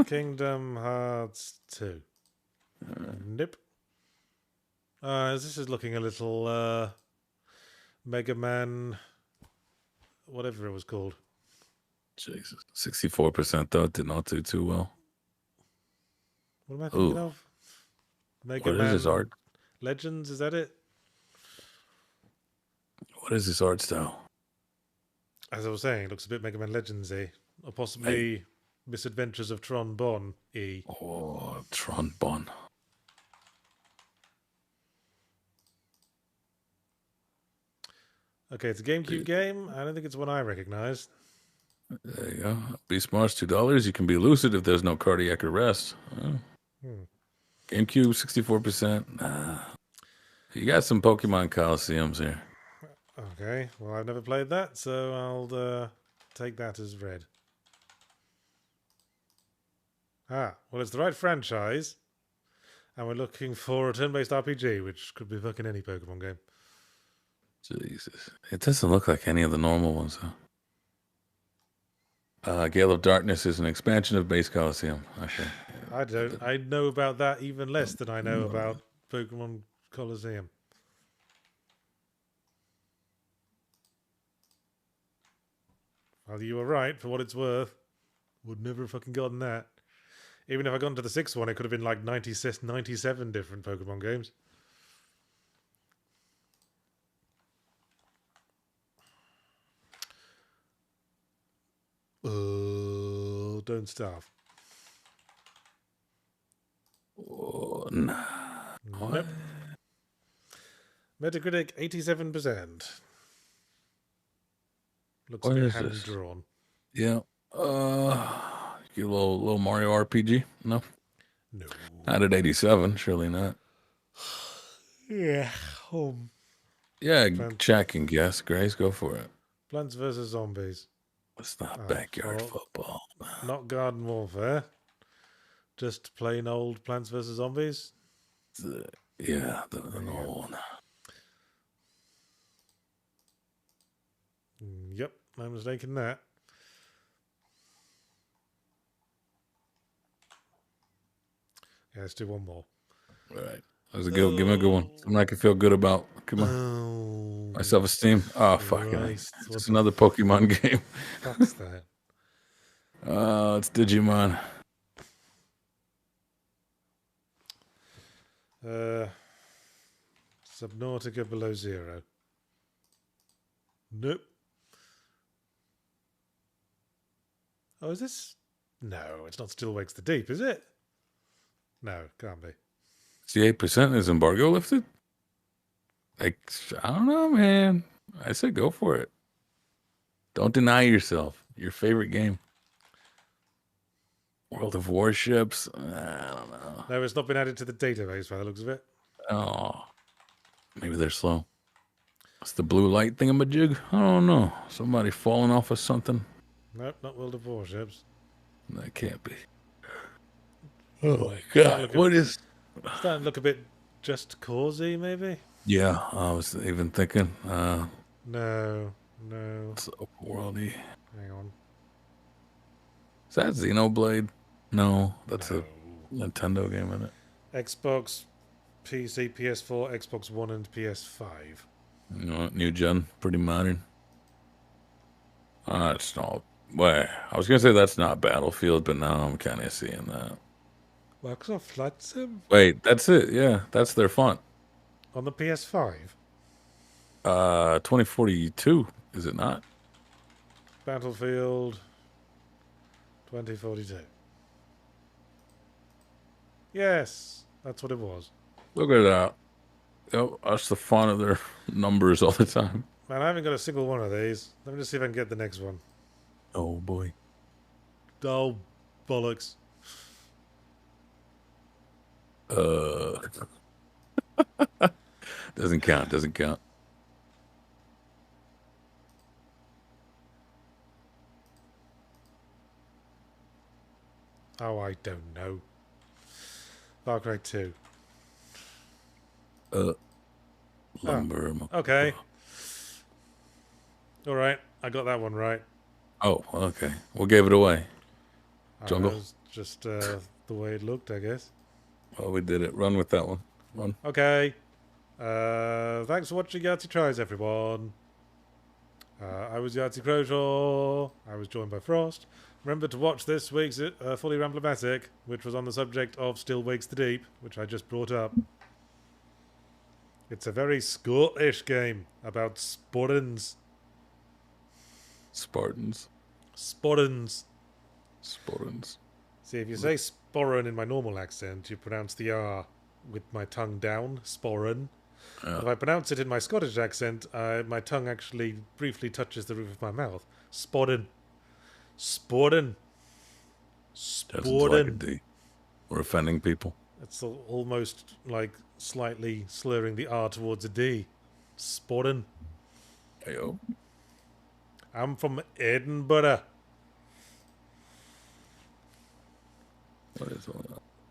Kingdom Hearts 2. Nope. This is looking a little Mega Man, whatever it was called.
Jesus. 64% though. Did not do too well.
What am I thinking of? Mega
What
Man
is this art?
Legends, is that it?
What is this art style?
As I was saying, it looks a bit Mega Man Legends-y. Or possibly Misadventures of Tron Bonne-y.
Oh, Tron Bonne.
Okay, it's a GameCube game. I don't think it's one I recognize.
There you go. Be smart, $2. You can be lucid if there's no cardiac arrest. GameCube, 64%. Nah. You got some Pokemon Coliseums here.
Okay, well, I've never played that, so I'll take that as read. Well, it's the right franchise, and we're looking for a turn-based RPG, which could be fucking any Pokemon game.
Jesus. It doesn't look like any of the normal ones, though. Gale of Darkness is an expansion of Base Coliseum. Okay.
I know about that even less than I know about Pokemon Coliseum. Well, you were right, for what it's worth. Would never have fucking gotten that. Even if I got into the sixth one, it could have been like 97 different Pokemon games. Don't starve.
Oh, nah.
Nope. Metacritic 87%. Looks a bit hand drawn.
Yeah. Get a little Mario RPG? No.
No.
Not at 87. Surely not.
Yeah. Home.
Yeah. Check and guess. Grace, go for it.
Plants vs Zombies.
It's not backyard football.
Not Garden Warfare. Just plain old Plants vs Zombies.
Yeah, the normal one.
Yep, no mistake in that. Yeah, let's do one more.
All right. That was a good. Give me a good one. Something I can feel good about. Come on. My self-esteem. Oh, fuck. It's another Pokemon game.
What's that?
It's Digimon.
Subnautica Below Zero. Nope. Oh, is this? No, it's not Still Wakes the Deep, is it? No, can't be.
68% is embargo lifted? Like, I don't know, man. I said go for it. Don't deny yourself. Your favorite game. World of Warships? I don't know.
No, it's not been added to the database by the looks of it.
Oh. Maybe they're slow. It's the blue light thingamajig? I don't know. Somebody falling off of something?
Nope, not World of Warships.
That can't be. Oh my god. What is...
Starting to look a bit Just Cause-y, maybe?
Yeah, I was even thinking.
No.
It's open-worldy.
Hang on.
Is that Xenoblade? No, that's a Nintendo game, isn't it?
Xbox, PC, PS4, Xbox One, and PS5.
You know, new gen, pretty modern. It's not. Well, I was gonna say that's not Battlefield, but now I'm kind of seeing that.
Microsoft Flight Sim
Wait, that's it. Yeah, that's their font.
on the PS5.
2042, is it not?
Battlefield 2042. Yes, that's what it was.
Look at that. Yep, that's the font of their numbers all the time.
Man, I haven't got a single one of these. Let me just see if I can get the next one.
Oh boy.
Oh, bollocks.
Doesn't count. Doesn't count.
Oh, I don't know. Far Cry 2.
Lumber.
Okay. Alright, I got that one right.
Oh, okay. What gave it away? Jungle?
It was just the way it looked, I guess.
Well, we did it. Run with that one. Run.
Okay. Thanks for watching Yahtzee Tries, everyone. I was Yahtzee Croshaw. I was joined by Frost. Remember to watch this week's Fully Ramblematic, which was on the subject of Still Wakes the Deep, which I just brought up. It's a very Scottish game about sporrans.
Spartans.
Sporrans.
Spartans.
See, if you say sporran in my normal accent, you pronounce the R with my tongue down, sporran.
Yeah.
If I pronounce it in my Scottish accent, my tongue actually briefly touches the roof of my mouth. Sporran. Sporran.
That's like a
Sporran.
D. We're offending people.
It's almost like slightly slurring the R towards a D. Sporran.
Ayo.
I'm from Edinburgh.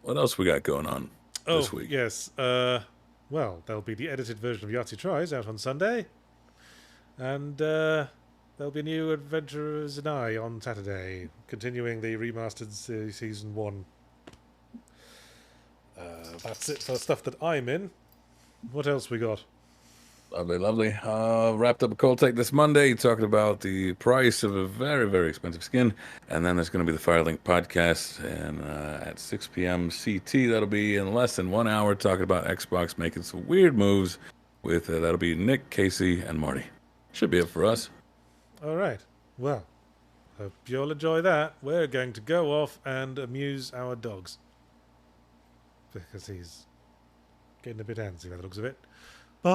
What else we got going on this week?
Yes. Well, there'll be the edited version of Yahtzee Tries out on Sunday. And there'll be a new Adventurers and I on Saturday, continuing the remastered Season 1. That's it for the stuff that I'm in. What else we got?
Lovely, lovely. Wrapped up a cold take this Monday, talking about the price of a very, very expensive skin. And then there's going to be the Firelink podcast. And at 6 p.m. CT, that'll be in less than 1 hour, talking about Xbox making some weird moves. With that'll be Nick, Casey, and Marty. Should be it for us.
All right. Well, hope you'll enjoy that. We're going to go off and amuse our dogs. Because he's getting a bit antsy by the looks of it. Bye.